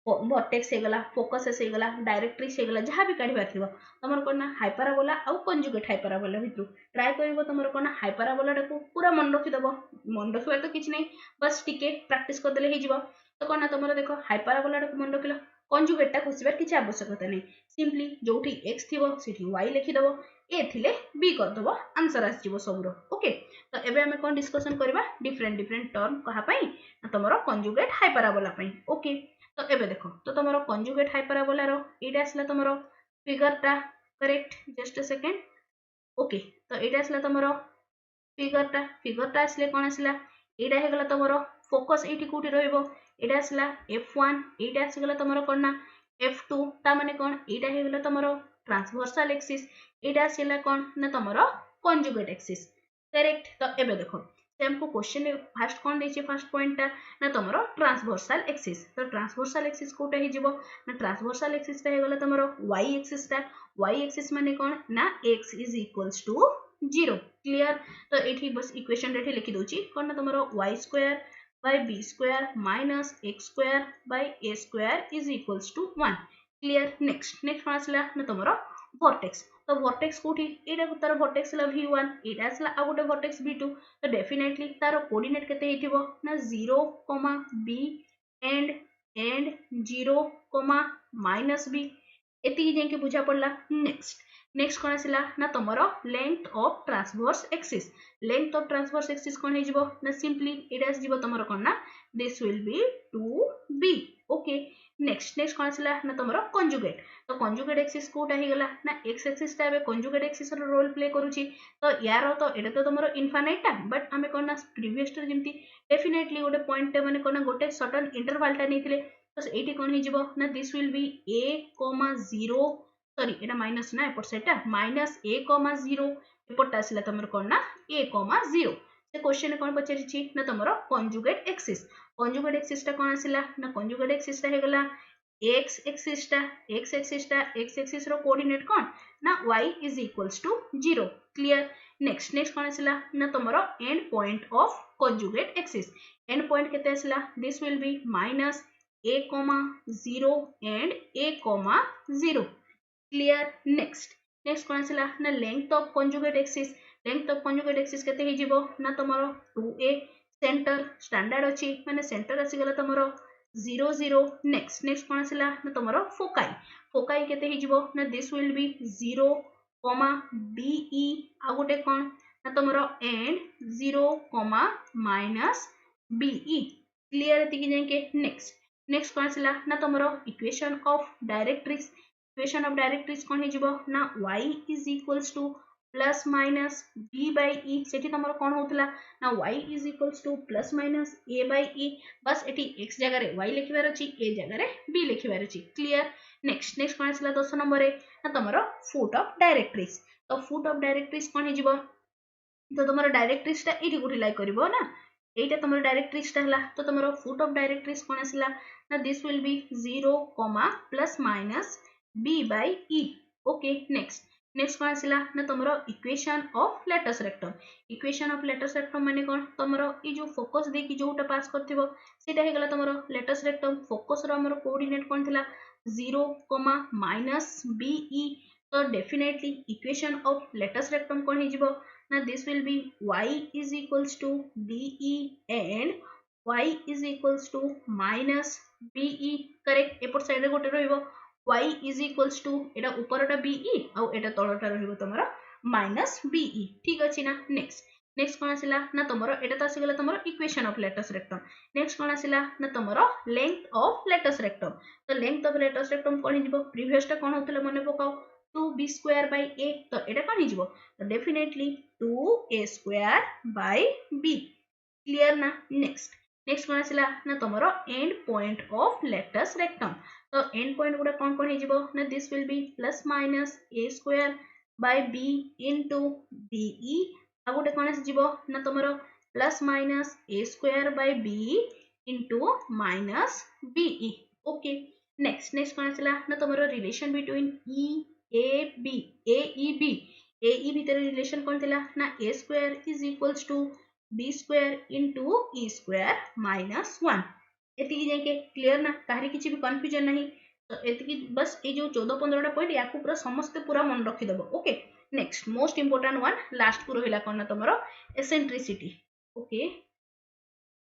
Speaker 1: वर्टेक्स हे गला फोकस हे गला डायरेक्ट्रिक्स हे गला जहां भी काढी बाथिबो तमरो कोन ना हाइपराबोला आउ कंजुगेट हाइपराबोला भितरु ट्राई करिवो तमरो कोन ना हाइपराबोला को पूरा मन रखि दबो मन रखिबा तो किछ नै बस टिके प्रैक्टिस कर देले हे जिवो तो कोन ना तमरो देखो हाइपराबोला को मन रखिलो कंजुगेट टा खोसिबार किछ आवश्यकता नै सिंपली जोठी x थिबो सेठी y लिखि दबो a थिले b कर दबो आंसर आस जिवो सबरो ओके तो एबे हमें कोन डिस्कशन करबा डिफरेंट टर्म कहा पई तमरो कंजुगेट हाइपराबोला पई ओके तो एबे देखो तो तमरो कंजुगेट हाइपराबोला रो एटा आसला तमरो फिगर टा correct just a second okay तो एटा आसला तमरो फिगर टा आसले कोन आसला एटा हे गला तमरो फोकस एठी कोठी रहइबो एटा आसला f1 एटा आसगला तमरो कोन ना f2 ता माने कोन एटा हे गला तमरो ट्रांसवर्सल एक्सिस एटा आसला कोन ना तमरो कंजुगेट एक्सिस करेक्ट तो एबे देखो से हमको क्वेश्चन में फर्स्ट कौन देछि फर्स्ट पॉइंट ना तमरो ट्रांसवर्सल एक्सिस तो ट्रांसवर्सल एक्सिस कोटा हे जिवो ना ट्रांसवर्सल एक्सिस ता हे गला तमरो y एक्सिस माने कोन ना x is equals to 0 clear तो एठी बस इक्वेशन रेठी लिखि दोछि कोन ना तमरो y square by b square minus x square by a square is equals to 1 clear next कोन आसला ना तमरो वर्टेक्स तो वर्टेक्स कोठी एटा तार वर्टेक्स ला v1 एटा आसला आ गोटे वर्टेक्स v2 तो डेफिनेटली तार कोऑर्डिनेट केते हेतिबो ना 0, b एंड 0, -b एति जेके बुझा पड़ला नेक्स्ट कोन आसला ना तमरो लेंथ ऑफ ट्रांसवर्स एक्सिस कोन हे जिवो ना सिंपली एटा आस जिवो तमरो कोन ना this will be 2b okay next कोन आसला ना तमरो कंजुगेट तो कंजुगेट एक्सिस कोटा हे गला ना x एक्सिस ता बे कंजुगेट एक्सिस रो रोल प्ले करूची तो यारो तो एटा तो तमरो इनफाइनाइट ता बट हमें कोन ना प्रीवियस टर जेमती डेफिनेटली गोटे पॉइंट माने कोन ना गोटे सर्टेन इंटरवल ता नेथिले तो एटी कोन हे जिवो ना this will B a, 0 sorry Etah minus ना एपट सेटा -a, 0 एपट आसला तमरो कोन ना a, 0 से क्वेश्चन कौन पचारि ना तुम कंजुगेट एक्सिस टा कौन आसला ना कंजुगेट एक्सिस टा हेगला एक्स एक्सिस रो कोऑर्डिनेट कौन ना y is equals to 0 clear next कौन आसला ना तुम end point of conjugate axis end point केते आसला this will be minus a, 0 and a, 0 clear next कौन आसला ना लेंथ ऑफ कंजुगेट एक्सिस केते हे जिवो ना तुमरो 2a सेंटर स्टैंडर्ड अछि माने सेंटर आसी गला तुमरो 0 0 नेक्स्ट कौन आसला ना तुमरो फोकाई केते हे जिवो ना दिस विल बी 0 be आ गोटे कौन ना तुमरो एंड 0 माइनस be क्लियर एति कि जाके नेक्स्ट कौन आसला ना तुमरो इक्वेशन ऑफ डायरेक्ट्रिक्स कौन हो ना y is equals to plus minus b by e सेठी तुमरो कौन होतला ना y is equals to plus minus a by e बस एठी x जगह रे y लिखिबार अछि a जगह रे b लिखिबार अछि क्लियर नेक्स्ट कौन आसला 10 नंबर रे ना तुमरो फुट ऑफ डायरेक्ट्रिक्स तो फुट ऑफ डायरेक्ट्रिक्स कौन हो तो तुमरो डायरेक्ट्रिक्स टा एठी गुठी लाई करबो ना एटा तुमरो डायरेक्ट्रिक्स टा हला तो तुमरो फुट ऑफ डायरेक्ट्रिक्स कौन आसला ना this will be 0 plus minus b by e okay next कौन आसला ना तुमरो इक्वेशन ऑफ लेटस रेक्टम माने कौन तुमरो ई जो फोकस दे कि जोटा पास करथिबो सेटा हे गला तुमरो लेटस रेक्टम फोकस रो हमरो कोऑर्डिनेट कौन थिला 0 माइनस be तो definitely equation of latus rectum कौन हे जिवो ना this will be y is equals to be and y is equals to minus be correct एपट साइड रे गोटे रहइबो y is equals to Etah ऊपरटा be आउ एटा तळटा रहइबो तमरो माइनस be ठीक अछि ना नेक्स्ट कौन आसिला ना तमरो एटा त आसी गेला तमरो equation of latus rectum next कौन आसिला ना तमरो लेंथ ऑफ लेटस रेक्टम तो लेंथ ऑफ लेटस रेक्टम कोन हिजिबो प्रीवियस टा कोन होतले मने पकाओ 2b स्क्वायर बाय a तो एटा कोन हिजिबो तो definitely 2a square by b clear ना नेक्स्ट कौन आसिला ना तमरो end point of latus rectum तो एंड पॉइंट गुडा कौन हिजिबो ना this will be plus minus a square by b into be आ गोटे कौन आसीजिबो ना तुमरो plus minus a square by b into minus be okay next कौन आसिला ना तुमरो रिलेशन बिटवीन ए भीतर रिलेशन कौन थिला ना a square is equals to b square into e square minus 1 एति जाके क्लियर ना काहरी किछि भी कंफ्यूजन नहीं तो एति बस ए जो 14 15 टा पॉइंट याकू पूरा समस्त पूरा मन रखि देबो okay next most important one last को रहिला कोन ना तमरो एसेंट्रिसिटी ओके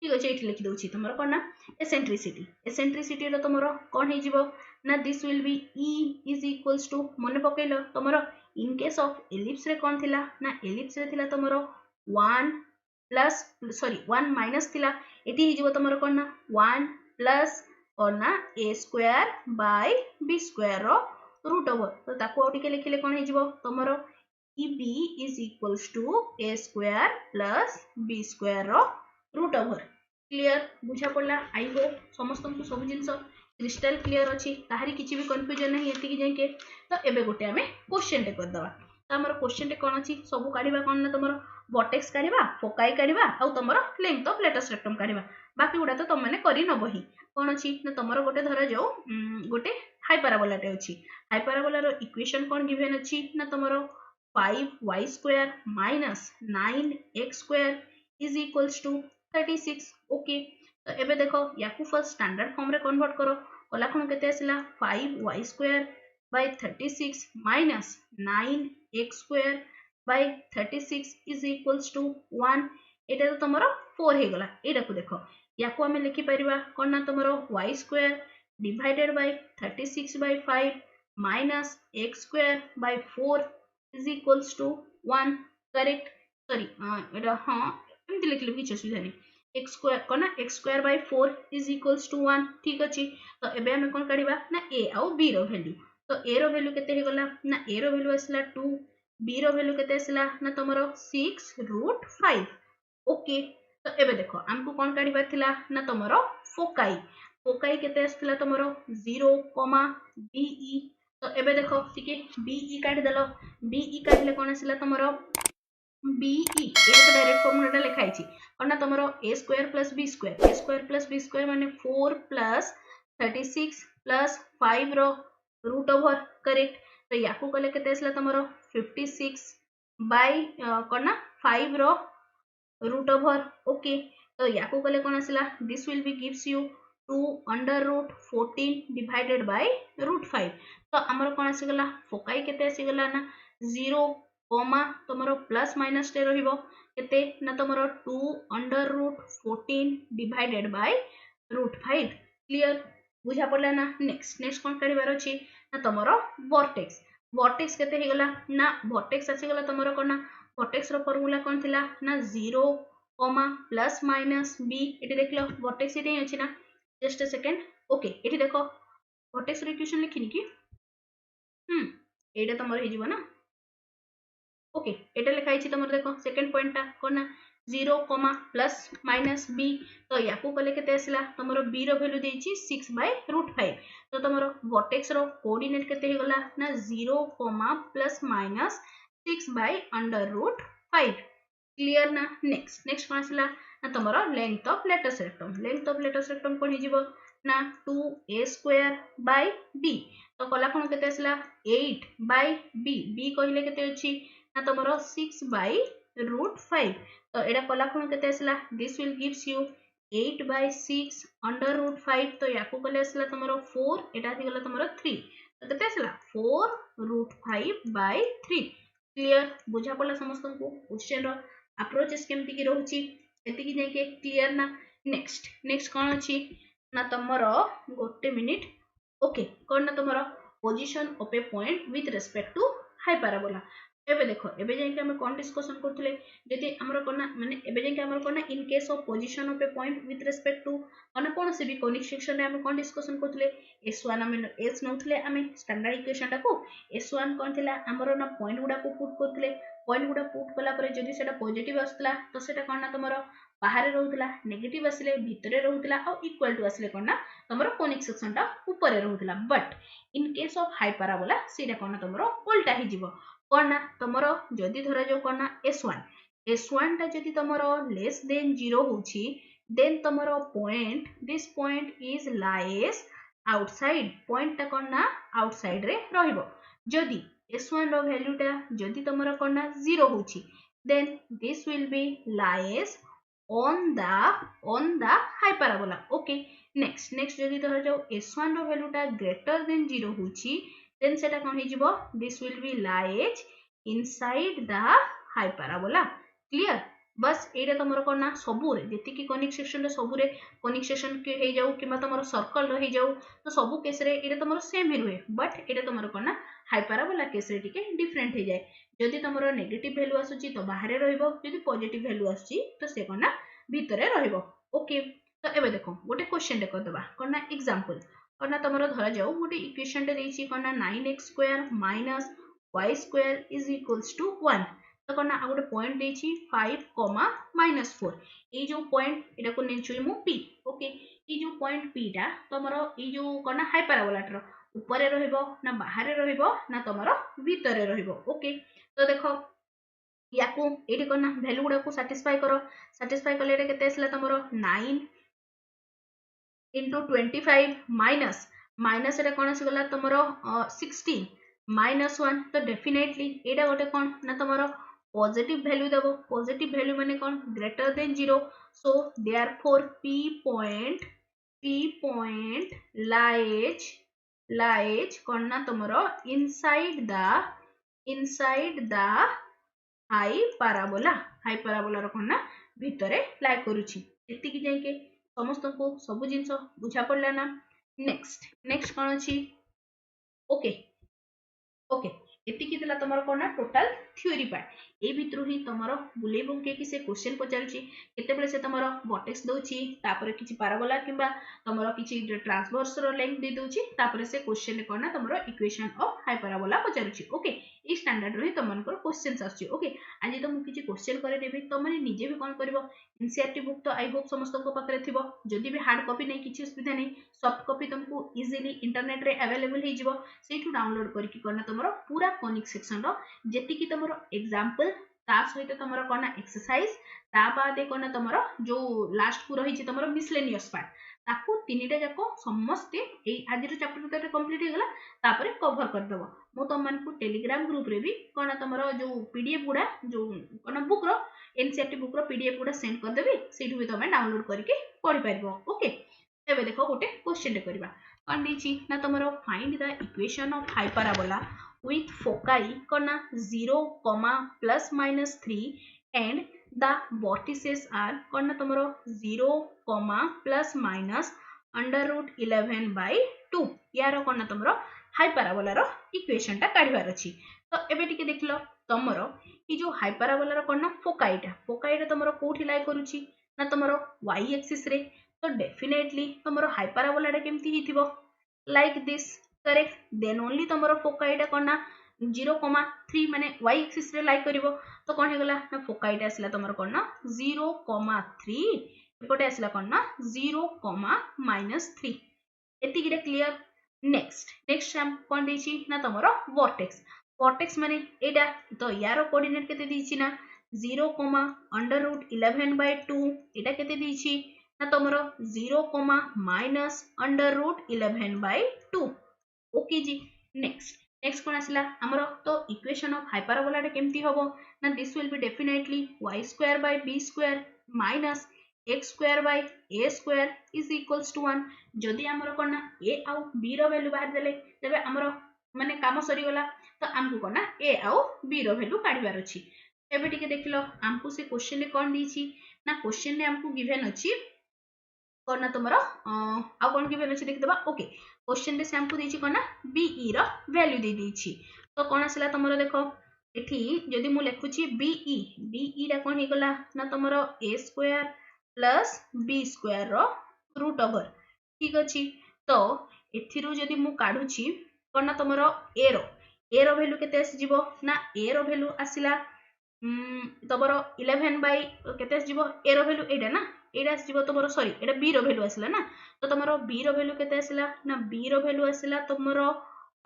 Speaker 1: ठीक अछि एठी लिखि दोछि तमरो कोन ना एसेंट्रिसिटी रो तमरो कोन हे जिवो ना this will be e is equals to मने पकेलो तमरो इन केस ऑफ एलिप्स रे कोन थिला ना एलिप्स रे थिला तमरो 1 प्लस सॉरी 1 माइनस थिला एठी हे जिवो तमरो कोन ना 1 प्लस और ना a square by b square रो रूट ओवर तो ताको ओटिके लिखिले कोन हे जिवो तमरो eb is equals to a square plus b square रो रूट ओवर क्लियर बुझा पड़ला आई होप समस्त को सब जिंस क्रिस्टल क्लियर अछि ताहारी किछि भी कंफ्यूजन नहीं एति कि जाके तो एबे गोटे हमें क्वेश्चन टे कर दवा तो हमर क्वेश्चन टे कोन अछि सब काढिबा कोन ना तमरो वर्टेक्स काढिबा फोकाई काढिबा आ तमरो लेंथ ऑफ लेटस रेक्टम काढिबा बाकी गुडा तो तम माने करि न बही कोन अछि ना तमरो गोटे धरा जाओ गोटे हाइपरबोला टे अछि हाइपरबोला रो इक्वेशन कोन गिवन अछि ना तमरो 5y square minus 9x square is equals to 36 okay तो एबे देखो याकू फर्स्ट स्टैंडर्ड फॉर्म रे कन्वर्ट करो कला खण केते आसिला 5y square by 36 minus 9x square by 36 is equals to 1 एटा तो तमरो 4 हे गला एटा को देखो याकू हमें लिखि परिबा कोन ना तमरो y square divided by 36 by 5 minus x square by 4 is equals to 1 correct sorry एटा हां एमति लिखले किछ असुविधा नहीं x स्क्वायर कोना x square by 4 is equals to 1 ठीक अछि तो एबे हम कोन काढिबा ना a आउ b रो वैल्यू तो a रो वैल्यू केते हे गला ना a रो वैल्यू आसला 2 b रो वैल्यू केते आसला ना तमरो 6√5 ओके तो एबे देखो हमको कोन काढिबा थिला ना तमरो फोकाई केते आसला तमरो 0, be तो एबे देखो ठीक है be काढि देलो be काढिले कोन आसला तमरो बीई ये तो डायरेक्ट फॉर्मूलाटा लिखाई कौन ना तुम a square plus b square माने 4 प्लस 36 प्लस 5 रो रूट ओवर करेक्ट तो या कले के तुम 56 बाय कौन ना 5 रो रूट ओवर ओके तो या कले कौन आसला this will be gives you 2 under root 14 divided by root 5 तो आमर कौन आसीगला फोकाई केते आसीगला ना 0 कमा तुमरो प्लस माइनस टे रहिबो केते ना तुमरो 2 under root 14 divided by root 5 clear बुझा पड़ला ना नेक्स्ट नेक्स्ट कौन काढिबार अछि ना तुमरो वर्टेक्स वर्टेक्स केते हेगला ना वर्टेक्स आसीगला तुमरो कोन ना वर्टेक्स रो फार्मूला कौन थिला ना 0 comma plus minus B eighty देख लो वर्टेक्स एटी अछि ना just a second okay eighty देखो वर्टेक्स रो इक्वेशन लिखिनि कि एटा तमर हे जीवो ना ओके एटा लिखा है तुम देख सेकेंड पॉइंट टा कौन ना 0 कमा प्लस माइनस बी तो या कले के तुम बी रैल्यू देछि 6 बाय रूट 5 तो तुम वर्टेक्स रो कोऑर्डिनेट केते गला ना 0 comma plus minus 6 by under root 5 clear ना नेक्स्ट नेक्स्ट कौन आसला ना तुम लेंथ ऑफ लेटस रेक्टम कौन हो ना 2a स्क्वायर बाय b तो कला कौन केते आसला 8 बाय b b कहले केते अछि ना तुम 6 बाय रूट 5 तो एटा कला कौन केते आसला this will gives you 8 by 6 under root 5 तो या कले आसला तुम 4 एटा थी गला तुम 3 तो केते आसला 4 रूट 5 बाय 3 क्लियर बुझा पड़ला समस्त को क्वेश्चन रो अप्रोचेस केमती की रहउची एति की जाके क्लियर ना नेक्स्ट नेक्स्ट कौन अछि ना तुमर गोटे मिनिट ओके कौन ना तुमर position of a point with respect to hyperbola एबे देखो एबे जाके हम कोन डिस्कशन करथले जदि हमर कोना माने एबे जाके हमर कोना in case of position of a point with respect to कोन कोन से भी कोनिक सेक्शन रे हम कोन डिस्कशन करथले s1 हम s नउथले हम स्टैंडर्ड इक्वेशन टा को s1 कोन थिला हमर ना पॉइंट गुडा को पुट करथले पॉइंट गुडा पुट कला परे जदि सेटा पॉजिटिव आस्तला तो सेटा कोन ना तमरो बाहर रहउतला नेगेटिव आसले भितरे रहउतला आ इक्वल टू आसले कोन ना तमरो कोनिक सेक्शन टा ऊपर रहउतला but in case of hyperbola सेटा कोन ना तमरो उल्टा ही जीवो कौन ना तुमर जदि धरा जाओ कौन ना s1 टा जदि तुमर लेस देन 0 होची देन तुमर point this point is lies outside point टा कौन ना आउटसाइड रे रहिबो जदि s1 रो वैल्यू टा जदि तुमर कौन ना 0 होची then this will be lies on the hyperbola okay next जदि धरा जाओ s1 रो वैल्यू टा ग्रेटर देन 0 होची then सेटा कौन हे जिवो this will be lies inside the hyperbola clear बस एटा तमरो कोन ना सबुरे जेति की कोनिक सेक्शन रे सबुरे कोनिक सेक्शन के हे जाऊ किबा तमरो सर्कल रो हे जाऊ तो सबु केस रे एटा तमरो सेम ही रुहे बट एटा तमरो कोन ना हाइपरबोला केस रे टिके डिफरेंट हे जाय जदि तमरो नेगेटिव वैल्यू आसुची तो बाहरे रहइबो जदि पॉजिटिव वैल्यू आसुची तो से कोन ना भीतरे रहइबो ओके तो एबे देखो गोटे क्वेश्चन देखो दबा कोन ना एग्जांपल कोन ना तमरो धरा जाऊ गोटे इक्वेशन टे देछि कोन ना 9x square minus y square is equals to 1 तो कोन ना आ गोटे पॉइंट देछि 5 -4 ए जो पॉइंट एटा को नेछु मु p ओके ए जो पॉइंट p टा तमरो ए जो कोन ना हाइपरबोला टर ऊपर रहइबो ना बाहर रहइबो ना तमरो भीतरे रहइबो ओके तो देखो याकू एटी कोन ना वैल्यू गुडा को सैटिस्फाई कले एटा केते आसला तमरो 9 into 25 माइनस एटा कोन आसीगला तमरो 16 -1 तो डेफिनेटली एटा गोटे कोन ना तमरो पॉजिटिव वैल्यू देबो पॉजिटिव वैल्यू माने कोन greater than 0 so therefore p point lies कोन ना तमरो इनसाइड द हाइपरबोला रो कोन ना भितरे लाई करूची एति की जाय के समस्त को सब जिंस बुझा पड़ला ना नेक्स्ट कौन अच्छी ओके ओके एतिकी दिला तमरो कोन ना टोटल थ्योरी पार्ट ए भितरु ही तमरो बुले बुके कि से क्वेश्चन पचारुची केते बेले से तमरो वर्टेक्स दोची तापर किछि पैराबोला किबा तमरो किछि ट्रांसवर्स रो लेंथ दे दोची तापर से क्वेश्चन ले कोन ना तमरो इक्वेशन ऑफ हाइपरबोला पचारुची ओके ई स्टैंडर्ड रो ही तमनकर क्वेश्चंस आछी ओके आज तो मु किछि क्वेश्चन करे देबी तमने निजे भी कोन करबो एनसीईआरटी बुक तो आई होप समस्त को पाखरे थिबो जदि भी हार्ड कॉपी नै किछि सुविधा नै सॉफ्ट कॉपी तुमको इजीली इंटरनेट रे अवेलेबल हे जिवो सेठु डाउनलोड करके करना तमरो पूरा कोनिक सेक्शन रो जेति की तमरो एग्जांपल ता सहित तुमर कौन एक्सरसाइज ता बादे कौन तुमर जो लास्ट को रही तुमर मिसलेनियस पार्ट ताकू तीनटा जाक समस्ते आज चैप्टर तो कंप्लीट हो गला तापर कवर कर देबो मो तुम मानकू टेलीग्राम ग्रुप रे भी कौन तुमर जो पीडीएफ गुडा जो कौन बुक रो एनसीईआरटी बुक रो पीडीएफ गुडा सेंड कर देबी सेठू भी तुम डाउनलोड करके पढ़ी पारिबो ओके एबे देखो गोटे क्वेश्चन टे करबा कौन दीची ना तुमरो find the equation of hyperbola with foci कौन 0, plus minus 3 and the vertices are कौन तुमरो 0, plus minus under root 11 by 2 यार कौन तुमरो हाइपरबोला रो इक्वेशन टा काढिबार अछि तो एबे टिके देखलो तुमरो ई जो हाइपरबोला रो कौन फोकाईटा तुमरो कोठी लाई करूची ना तुमरो y एक्सिस रे तो डेफिनेटली तुमरो हाइपरबोला टा केमती हिथिबो like this correct then only तुमरो फोकाईटा कोना 0,3 माने y एक्सिस रे लाइक करिवो तो कोन हेगला ना फोकाईटा आसला तुमरो कोना 0,3 एपटे आसला कोना 0,-3 एति गिरे क्लियर नेक्स्ट हम कोन देछि ना तुमरो वर्टेक्स माने एटा तो यारो कोऑर्डिनेट केते दिछि ना 0, √11/2 एटा केते दिछि ना तुमरो 0, -√11/2 ओके जी नेक्स्ट कोन आसला हमरो तो इक्वेशन ऑफ हाइपरबोला रे केमती होबो ना this will be definitely y² minus x² is equals to 1 जदि हमरो कोन ना a आउ b रो वैल्यू बाहर देले तबे हमरो माने काम सरी गला तो हमको कोन ना a आउ b रो वैल्यू काढिबार अछि एबे टिके देखलो हमको से क्वेश्चन ले कोन दीची ना क्वेश्चन ले हमको गिवन अछि कोन ना तुमरो आ कोन गिवन अछि देख देबा ओके क्वेश्चन रे से हमको देछि कोन ना be रो वैल्यू दे देछि तो कोन आसला तुमरो देखो एठी जदि मु लेखुछि be रा कोन हे गला ना तुमरो a² plus b² रो रूट ओवर ठीक अछि तो एथिरु जदि मु काढुछि कोन ना तुमरो a रो वैल्यू केते आसी जिवो ना a रो वैल्यू आसिला तुमरो 11 बाय केते आसी जिवो a रो वैल्यू एडा ना एडा आसी जिवो तुमरो सॉरी एडा b रो वैल्यू आसिला ना तो तुमरो b रो वैल्यू केते आसिला ना b रो वैल्यू आसिला तुमरो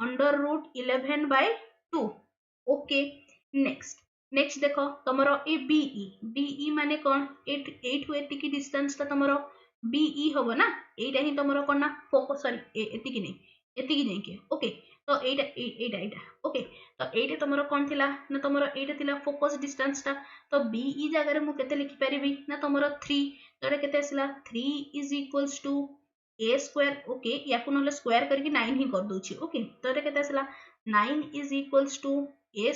Speaker 1: √11/2 ओके नेक्स्ट देखो तुमरो ए बीई माने कोन 8 एति की डिस्टेंस ता तुमरो बीई होबो ना एटा ही तुमरो कोन ना फोकस सॉरी एति की नहीं के ओके तो एटा ओके तो एटा तुमरो कोन थिला ना तुमरो एटा थिला फोकस डिस्टेंस ता तो बीई जगह रे मु केते लिखि परिबी ना तुमरो 3 तो एटा केते आसिला 3 is equals to a² okay या को नले स्क्वायर करके 9 ही कर दोछि ओके तो एटा केते आसिला 9 is equals to a²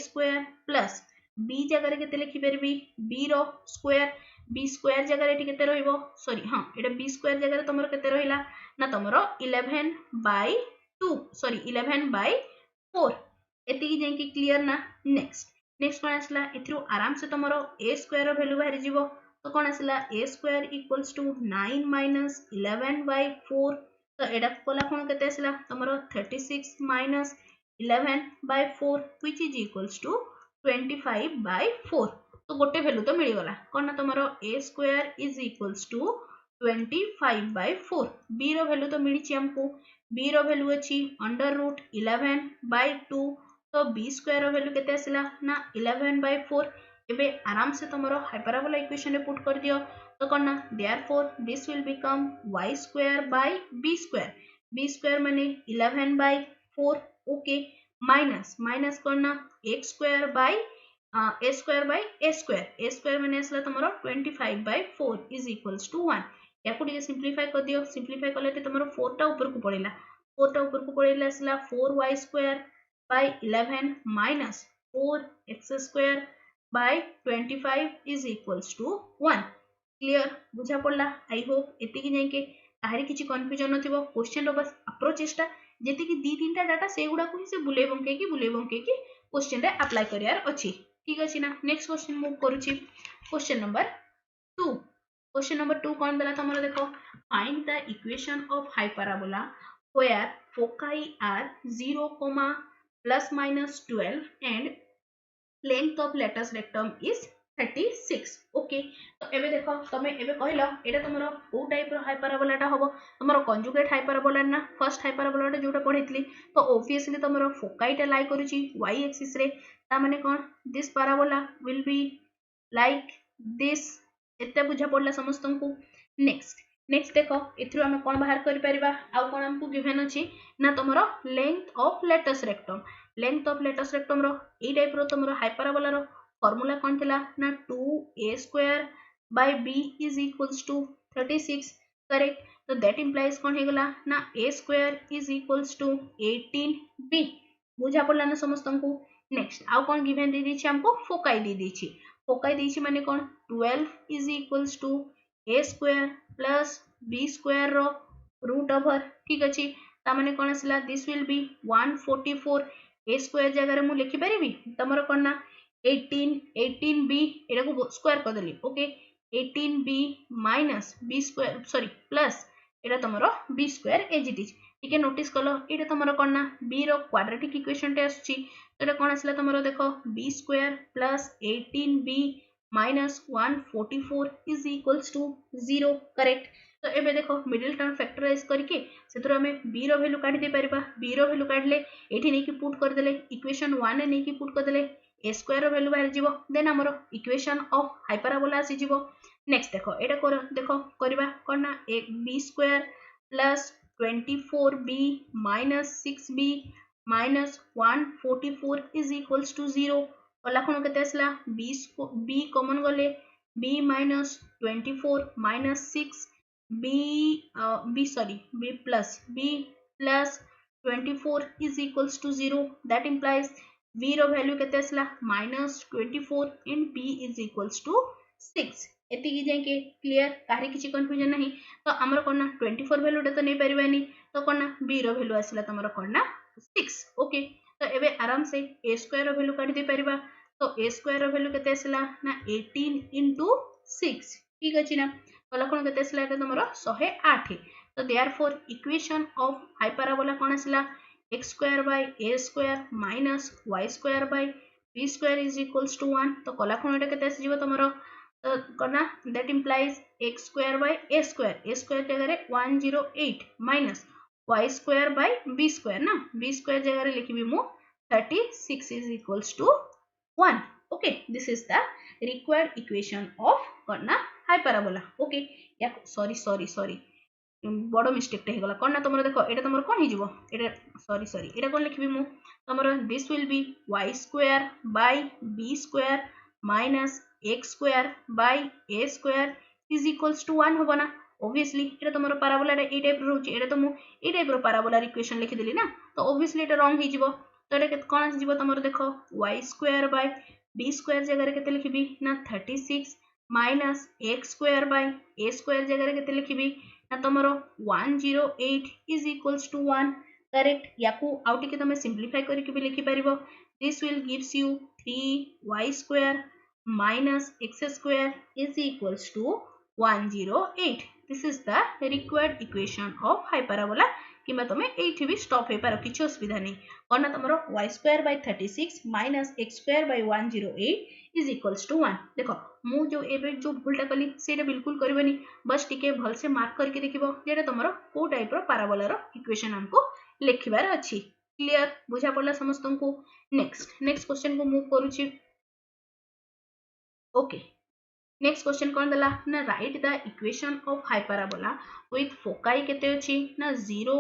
Speaker 1: plus b जगह रे केते लिखि परबी b रो स्क्वायर b² जगह रे केते रहइबो सॉरी हां एटा b² जगह रे तमरो केते रहिला ना तमरो 11/2 सॉरी 11/4 एति की जें की क्लियर ना नेक्स्ट कोन आसला एथिरो आराम से तमरो a² रो वैल्यू बाहर जीवो तो कोन आसला a² equals to 9 minus 11/4 तो एडा कोला कोन केते आसला तमरो 36 minus 11/4 which is equals to 25/4 तो गोटे वैल्यू तो मिल गला कोन ना तमरो a² is equals to 25/4 b रो वैल्यू तो मिली छि हमको b रो वैल्यू अछि √11/2 तो b² रो वैल्यू केते आसिला ना 11/4 एबे आराम से तमरो हाइपरबोला इक्वेशन रे पुट कर दियो तो कोन ना therefore this will become y² b² माने 11/4 ओके माइनस करना x² by a² माने असला तमरो 25/4 is equals to 1 याको टिके सिंपलीफाई कर दियो सिंपलीफाई करले ते तमरो 4 टा ऊपर को पड़ेला असला 4y² by 11 minus 4x² by 25 is equals to 1 clear बुझा पड़ला आई होप एति की जाके काहरी किछि कंफ्यूजन नथिबो क्वेश्चन रो बस अप्रोच चेष्टा जेति की दी तीनटा डाटा से गुडा को ही से बुले बंके की क्वेश्चन रे अप्लाई करियार अछि ठीक अछि ना नेक्स्ट क्वेश्चन मूव करूछि क्वेश्चन नंबर 2 कोन देला तमरो देखो find the equation of hyperbola where foci are 0, plus minus 12 and length of latus rectum is 36 okay. तो एबे देखो तमे एबे कहलो एटा तुमरो को टाइप रो हाइपरबोलाटा हबो तुमरो कंजुगेट हाइपरबोला ना फर्स्ट हाइपरबोलाटा जोटा पढितली तो ऑब्वियसली तुमरो फोकाईटा लाई करूची y एक्सिस रे ता माने कोन this parabola will be like this एते बुझा पड़ला समस्तंकु नेक्स्ट नेक्स्ट देखो एथरो हम कोन बाहर करि परिबा आ कोन हमकु गिवन अछि ना तुमरो लेंथ ऑफ लेटस रेक्टम रो ए टाइप रो तुमरो हाइपरबोला रो फॉर्मूला कौन थिला ना 2a square by b is equals to 36 correct. तो दैट इंप्लाइज कौन हे गला ना a square is equals to 18b बुझा पड़ला ना समस्तंकु नेक्स्ट आउ कौन गिवन दे दीछि हमको फोकाई दीछि माने कौन 12 is equals to a square plus b square रो रूट ओवर ठीक अछि ता माने कौन आसला this will be 144 a square जगह मु लिखि परिबी तमरो कौन ना 18b एटा को स्क्वायर कर देली okay 18b minus b square sorry plus एटा तमरो b square as it is ठीक है नोटिस कलो एटा तमरो कोन ना b रो क्वाड्रेटिक इक्वेशन टे आछी एटा कोन आसला तमरो देखो b square plus 18b minus 144 is equals to 0 correct. तो एबे देखो मिडिल टर्म फैक्टराइज करके सेतरो हमें b रो वैल्यू काढी दे परिबा b रो वैल्यू काढले एठी नै कि पुट कर देले इक्वेशन 1 नै कि पुट कर देले a स्क्वायर रो वैल्यू बाहर जीवो देन हमरो इक्वेशन ऑफ हाइपरबोला आसी जीवो नेक्स्ट देखो एटा देखो करबा कोन ना b square plus 24b minus 6b minus 144 is equals to 0 कला कोन केते असला b कॉमन गले b minus 24 minus 6 b plus 24 is equals to 0 that implies v रो वैल्यू केते असला -24 and b is equals to 6 एति की जाय के क्लियर काहे किछि कंफ्यूजन नहीं तो हमर कोन ना 24 वैल्यू तो नै परिबानी तो कोन ना b रो वैल्यू असला तमरो कोन ना 6 ओके। तो एबे आराम से a स्क्वायर रो वैल्यू काढी दे परिबा तो a स्क्वायर रो वैल्यू केते असला ना 18 6 ठीक अछि ना कला कोन केते असला एटा तमरो 108 तो देयरफॉर इक्वेशन ऑफ हाइपरबोला कोन असला x square by a square minus y square by b square is equals to 1 तो कला कोन एटा केते आसी जीवो तमरो कना that implies x square by a square जगह रे 108 minus y square by b square ना b square जगह रे लिखिबी मु 36 is equals to 1 okay this is the required equation of कना हाइपरबोला ओके या सॉरी बड़ मिस्टेक टे हेगला कोन ना तमरो देखो एटा तमरो कोन हिजिवो एटा सॉरी एटा कोन लिखबी मु तमरो this will be y square by b square minus x square by a square is equals to 1 होबो ना ऑब्वियसली एटा तमरो पैराबोला रे ए टाइप रहउची एटा तो मु ए टाइप रो पैराबोला इक्वेशन लिखि देली ना तो ऑब्वियसली एटा रॉन्ग हिजिवो तो एटा कोन आसी जीवो तमरो देखो y square by b square जगह रे केते लिखिबी ना 36 minus x square by a square जगह रे केते लिखिबी ना तमरो 108 is equals to 1 करेक्ट याकू आउट के तमे सिंपलीफाई करके भी लिखि परिबो this will gives you 3y square minus x square is equals to 108 this is the required equation of hyperbola किबा तमे एठी भी स्टॉप हे पारो किछ असुविधा नै कोन ना तमरो y square by 36 minus x square by 108 is equals to 1 देखो मु जो एबे जो भूलटा कली सेटा बिल्कुल करबनी बस टिके भल से मार्क करके देखिबो जेटा तमरो को टाइप रो पैराबोला रो इक्वेशन हमको लिखिबार अछि क्लियर बुझा पड़ला समस्तन को नेक्स्ट क्वेश्चन को मूव करूची ओके नेक्स्ट क्वेश्चन कौन दला ना write the equation of hyperbola with foci केते अछि ना 0,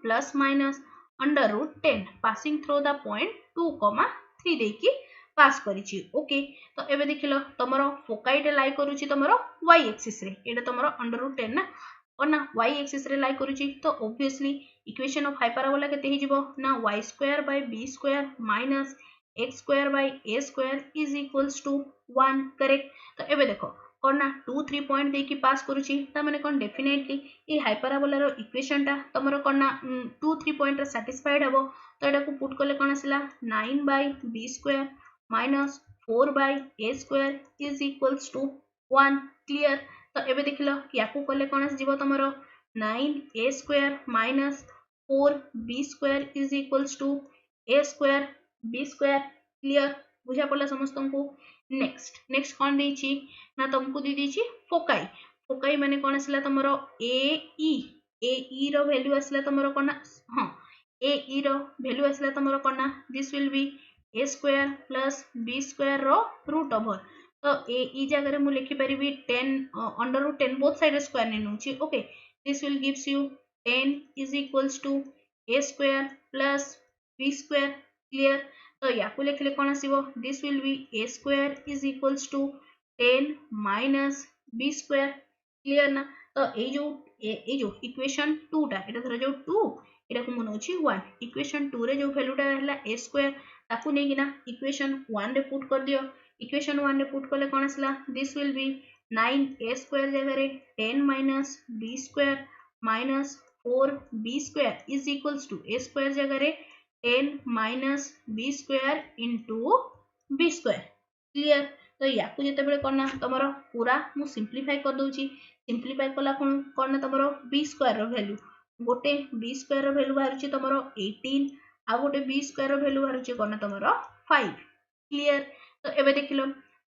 Speaker 1: plus minus under root 10 passing through the point 2, 3 देकी पास करिछि ओके। तो एबे देखिलो तमरो फोकाईटे लाई करूछि तमरो y एक्सिस रे एटा तमरो अंडर रूट 10 ना और ना y एक्सिस रे लाई करूछि तो ऑब्वियसली इक्वेशन ऑफ हाइपरबोला केते हि जिवो ना y square by b square minus x square by a square is equals to 1 correct. तो एबे देखो कोन ना 2 3 पॉइंट दे की पास करूची त माने कोन डेफिनेटली ए हाइपरबोला रो इक्वेशन ता तमरो कोन ना 2 3 पॉइंट रे सैटिस्फाइड हबो तो एटा को पुट करले कोन आसिला 9 by b square minus 4 by a square is equals to 1 clear. तो एबे देखिलो याकू करले कोन आसी जीवो तमरो 9a square minus 4b square is equals to a square b square clear बुझा पड़ला समस्तन को। नेक्स्ट नेक्स्ट कौन देछि ना तुमको दी देछि फोकाई फोकाई माने कौन आसला तुमरो ए ई रो वैल्यू आसला तुमरो कोना हां ए ई रो वैल्यू आसला तुमरो कोना this will be a square plus b square रो रूट ओवर तो ए ई जगह रे मु लिखि परिबी 10 under root 10 both side square ने नउछि okay this will gives you 10 is equals to a square plus b square clear तो या को लिखले कोन आसीबो this will be a square is equals to 10 minus b square clear ना तो ए जो इक्वेशन 2 टा एटा धर जो 2 एटा को मन होछि 1 इक्वेशन 2 रे जो वैल्यू टा हला ए स्क्वायर ताकू नै किना इक्वेशन 1 रे पुट कर दियो इक्वेशन 1 रे पुट करले कोन आसला this will be 9 a square जगह रे 10 minus b square minus 4 b square is equals to a square जगह रे 10 minus b square into b square clear तो या को जते बेले करना तमरो पूरा मु सिंपलीफाई कर दोची सिंपलीफाई कला कोन तमरो बी स्क्वायर रो वैल्यू गोटे बी स्क्वायर रो वैल्यू बाहरची तमरो 18 आ गोटे बी स्क्वायर रो वैल्यू बाहरची कोन तमरो 5 क्लियर तो एबे देखिलो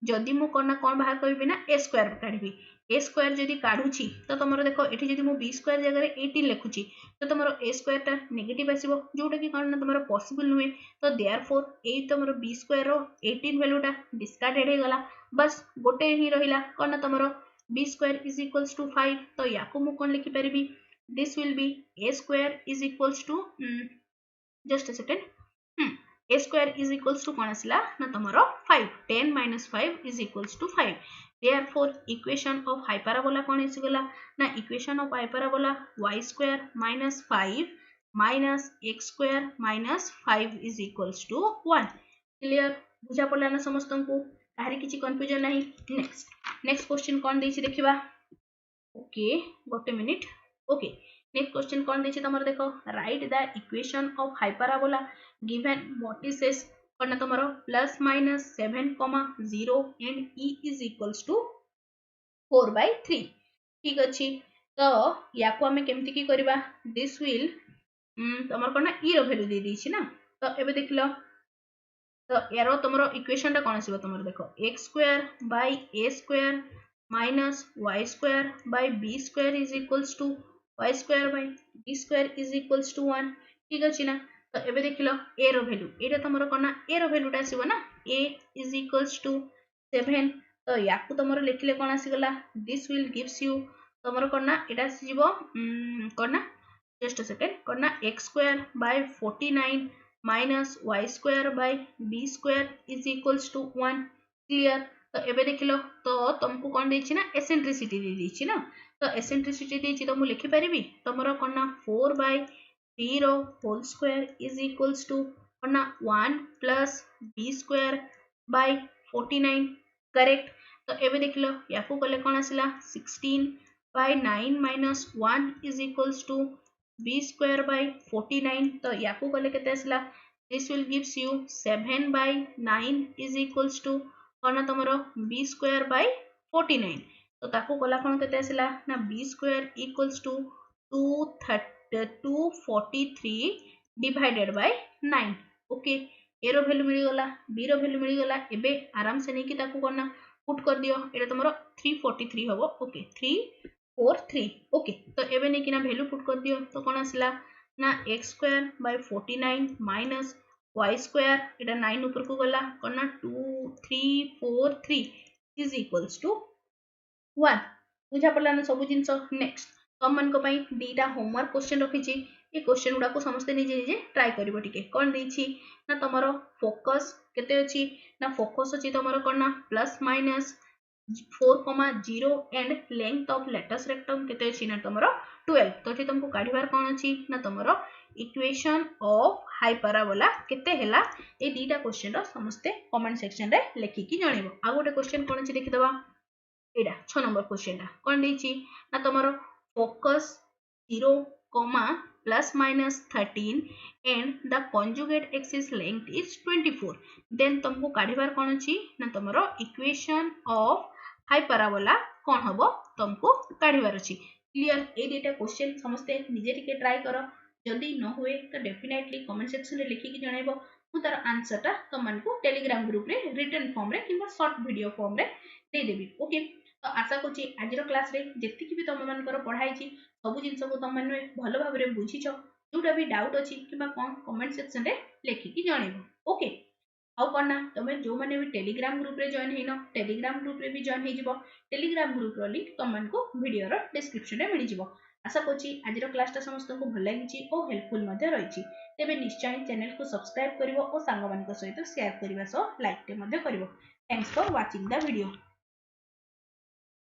Speaker 1: जदि मु कोन बाहर करबी ना ए स्क्वायर काढबी ए स्क्वायर जदि काढुची तो तमरो देखो एठी जदि मु बी स्क्वायर जगह रे 18 लिखुची तो तमरो ए स्क्वायर टा नेगेटिव आसीबो जोटा कि कोन तमरो पॉसिबल नुहे तो देयरफॉर ए तमरो बी स्क्वायर रो 18 वैल्यू टा डिस्कार्डेड हे गला बस गोटे ही रहिला कोन तमरो b square is equals to 5 तो याको मु कोन लिखि परिबी this will be a square is equals to just a second a square is equals to कौन आसला ना तमरो 5 10 minus 5 is equals to 5 therefore equation of hyperbola कौन आसी गला ना equation of hyperbola y square minus 5 minus x square minus 5 is equals to 1 clear बुझा पड़ला ना समस्तन को काहरी किछि कंफ्यूजन नाही नेक्स्ट क्वेश्चन कौन देछि देखिबा ओके गोटे मिनिट ओके नेक्स्ट क्वेश्चन कौन देछि तमरो देखो write the equation of hyperbola given vertices कौन तमरो plus minus 7,0 and e is equals to 4/3 ठीक अछि तो या को हमें केमति की करबा दिस विल तमरो कोन e रो वैल्यू दे दिछि ना तो एबे देखलो तो एरो तमरो इक्वेशन टा कोन आसीबो तमरो देखो x square by a square minus y square by b square is equals to y square by b square is equals to 1 ठीक अछि ना तो एबे देखिलो a रो वैल्यू एटा तमरो कोना a रो वैल्यू टा आसीबो ना a इज इक्वल्स टू 7 तो याकू तमरो लिखले कोन आसी गला दिस विल गिव्स यू तमरो कोना एटा आसीबो कोना जस्ट अ सेकंड कोना x square by 49 minus y square by b square is equals to 1 clear तो एबे देखिलो तो तुमको कोन देछि ना एसेंट्रिसिटी दे देछि ना तो एसेंट्रिसिटी देछि तो मु लिखि परिबी तमरो कोना 4/3 रो whole square is equals to कोना 1 plus b square by 49 correct तो एबे देखिलो याकू कले कोन आसिला 16/9 minus 1 is equals to b square by 49 तो याकू कले केते आसिला this will gives you 7/9 is equals to cone तमरो b square by 49 तो ताकू कला कोन केते आसिला ना b square equals to 243 divided by 9 okay a रो वैल्यू मिली गला b रो वैल्यू मिली गला एबे आराम से नै कि ताकू कोन पुट कर दियो एटा तमरो 343 हबो ओके 343 ओके तो एबे नै किना वैल्यू पुट कर दियो तो कोन आसिला ना x square by 49 minus y square एटा 9 ऊपर को गला कोना 2343 इज इक्वल्स टू 1 बुझा पड़ला ना सब जिंस नेक्स्ट तम मन को पई दीटा होमवर्क क्वेश्चन रखी छी ए क्वेश्चन गुडा को समस्त निजे निजे ट्राई करिवो टिके कोन देछि ना तमरो फोकस केते अछि ना फोकस अछि तमरो कोन ना plus minus 4,0 and length of latus rectum केते अछि ना तमरो 12 तो ठी तुमको काढिबार कोन अछि ना तमरो इक्वेशन ऑफ हाइपरबोला केते हैला ए दीटा क्वेश्चन रो समस्त कमेंट सेक्शन रे लिखि कि जणिबो आ गोटे क्वेश्चन कोन अछि देखि दबा एडा 6 नंबर क्वेश्चन टा कोन देछि ना तमरो focus 0, plus minus 13 and the conjugate axis length is 24 then तुमको काढिबार कोन अछि ना तमरो इक्वेशन ऑफ हाइपरबोला कोन हबो तुमको काढिबार अछि क्लियर ए डेटा क्वेश्चन समस्त निजे टिके ट्राई करो जदी न हुए तो डेफिनेटली कमेंट सेक्शन रे लिखि कि जणाइबो मु तार आंसरटा तुमको टेलीग्राम ग्रुप रे रिटन फॉर्म रे किंबा शॉर्ट वीडियो फॉर्म रे दे देबी। ओके, तो आशा करूँ आज क्लास रे जेतिकी भी तुम मानकर पढ़ाई सब जिन को तुम मैंने भल भाव में बुझीच, जोटा भी डाउट अच्छी कि कौन कमेंट सेक्शन रे लिखिकी जनइब। ओके, आउ कौन ना तुम जो मैंने भी टेलीग्राम ग्रुप रे जॉइन होन टेलीग्राम ग्रुप रे भी जॉइन हो टेलीग्राम ग्रुप रो लिंक तुमको वीडियो रो डिस्क्रिप्शन रे मिल जाव। आशा करूँ आज क्लासटा समस्त को भल लगी और हेल्पफुल रही। तेज निश्चय चैनल को सब्सक्राइब कर और सांग सहित शेयर करने लाइक कर। Thanks for watching the video.